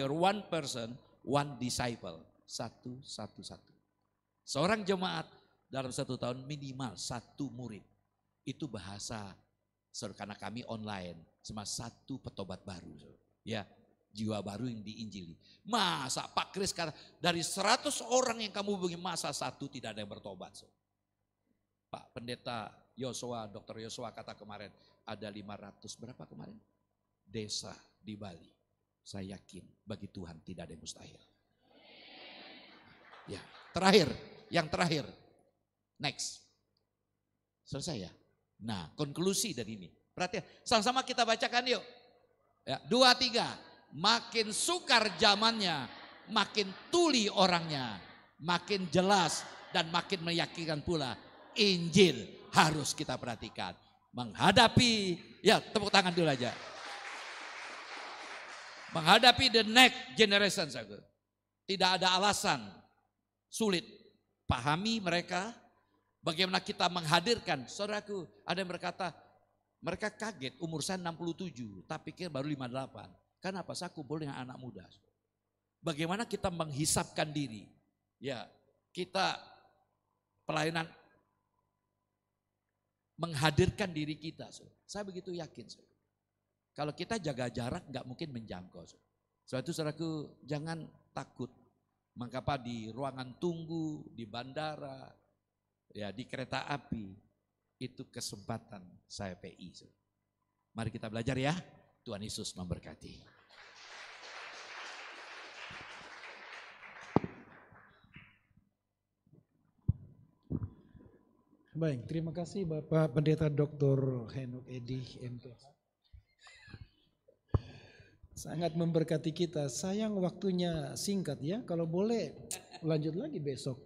one person, one disciple. Satu. Seorang jemaat dalam 1 tahun minimal 1 murid. Itu bahasa, karena kami online, cuma 1 petobat baru. Ya, jiwa baru yang diinjili. Masa Pak Kris kata, dari 100 orang yang kamu hubungi, masa 1 tidak ada yang bertobat. Pak Pendeta Yosua, Dr. Yosua kata kemarin ada 500 berapa kemarin? Desa di Bali. Saya yakin bagi Tuhan tidak ada yang mustahil. Ya, yang terakhir. Next. Selesai ya? Nah, konklusi dari ini. Perhatian, sama-sama kita bacakan yuk. Ya, 2, 3. Makin sukar zamannya, makin tuli orangnya, makin jelas dan makin meyakinkan pula. Injil harus kita perhatikan. Menghadapi, ya tepuk tangan dulu aja. Menghadapi the next generation, tidak ada alasan sulit. Pahami mereka, bagaimana kita menghadirkan. Saudaraku, ada yang berkata, mereka kaget umur saya 67, tapi pikir baru 58. Kenapa? Saya kumpul dengan anak muda. Bagaimana kita menghisapkan diri? Ya, kita pelayanan menghadirkan diri kita. Saya begitu yakin. Kalau kita jaga jarak nggak mungkin menjangkau. Soal itu saudaraku, jangan takut. Mengapa di ruangan tunggu, di bandara, ya di kereta api, itu kesempatan saya PI. Mari kita belajar ya. Tuhan Yesus memberkati. Baik, terima kasih Bapak Pendeta Dr. Henok Edi MPH. Sangat memberkati kita. Sayang waktunya singkat ya. Kalau boleh lanjut lagi besok.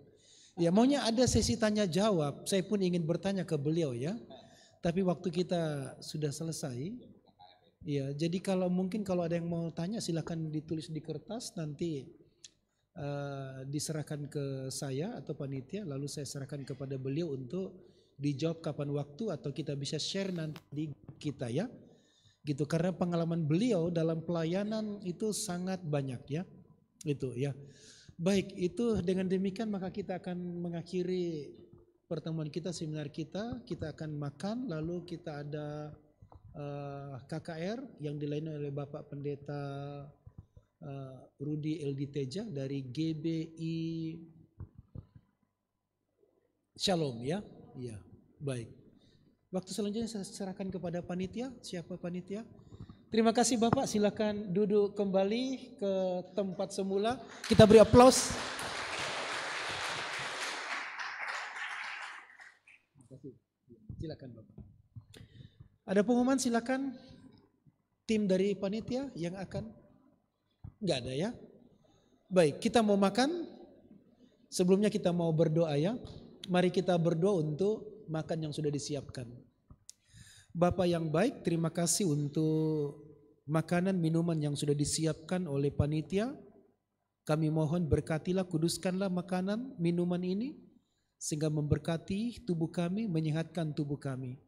Ya maunya ada sesi tanya jawab. Saya pun ingin bertanya ke beliau ya. Tapi waktu kita sudah selesai. Ya, jadi kalau mungkin kalau ada yang mau tanya silakan ditulis di kertas, nanti diserahkan ke saya atau panitia, lalu saya serahkan kepada beliau untuk dijawab kapan waktu atau kita bisa share nanti di kita ya. Gitu, karena pengalaman beliau dalam pelayanan itu sangat banyak ya. Itu ya. Baik, itu dengan demikian maka kita akan mengakhiri pertemuan kita, seminar kita akan makan, lalu kita ada KKR yang dilayani oleh Bapak Pendeta Rudi Eldi Teja dari GBI Shalom ya. Iya, baik. Waktu selanjutnya saya serahkan kepada panitia. Siapa panitia? Terima kasih Bapak, silakan duduk kembali ke tempat semula. Kita beri aplaus. Silakan Bapak. Ada pengumuman, silakan. Tim dari panitia yang akan. Enggak ada ya. Baik, kita mau makan. Sebelumnya kita mau berdoa ya. Mari kita berdoa untuk makan yang sudah disiapkan. Bapak yang baik, terima kasih untuk makanan minuman yang sudah disiapkan oleh panitia. Kami mohon berkatilah, kuduskanlah makanan minuman ini sehingga memberkati tubuh kami, menyehatkan tubuh kami.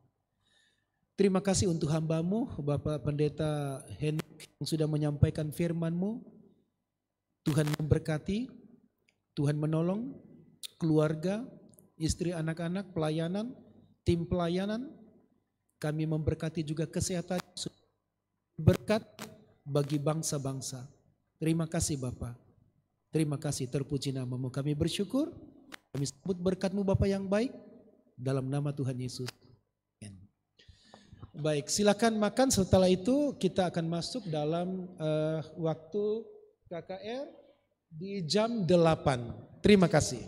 Terima kasih untuk hamba-Mu Bapak Pendeta Henok yang sudah menyampaikan firman-Mu. Tuhan memberkati, Tuhan menolong keluarga, istri, anak-anak, pelayanan, tim pelayanan. Kami memberkati juga kesehatan, berkat bagi bangsa-bangsa. Terima kasih Bapak. Terima kasih, terpuji nama-Mu. Kami bersyukur, kami sambut berkat-Mu Bapak yang baik, dalam nama Tuhan Yesus. Baik, silakan makan. Setelah itu kita akan masuk dalam waktu KKR di jam 8. Terima kasih.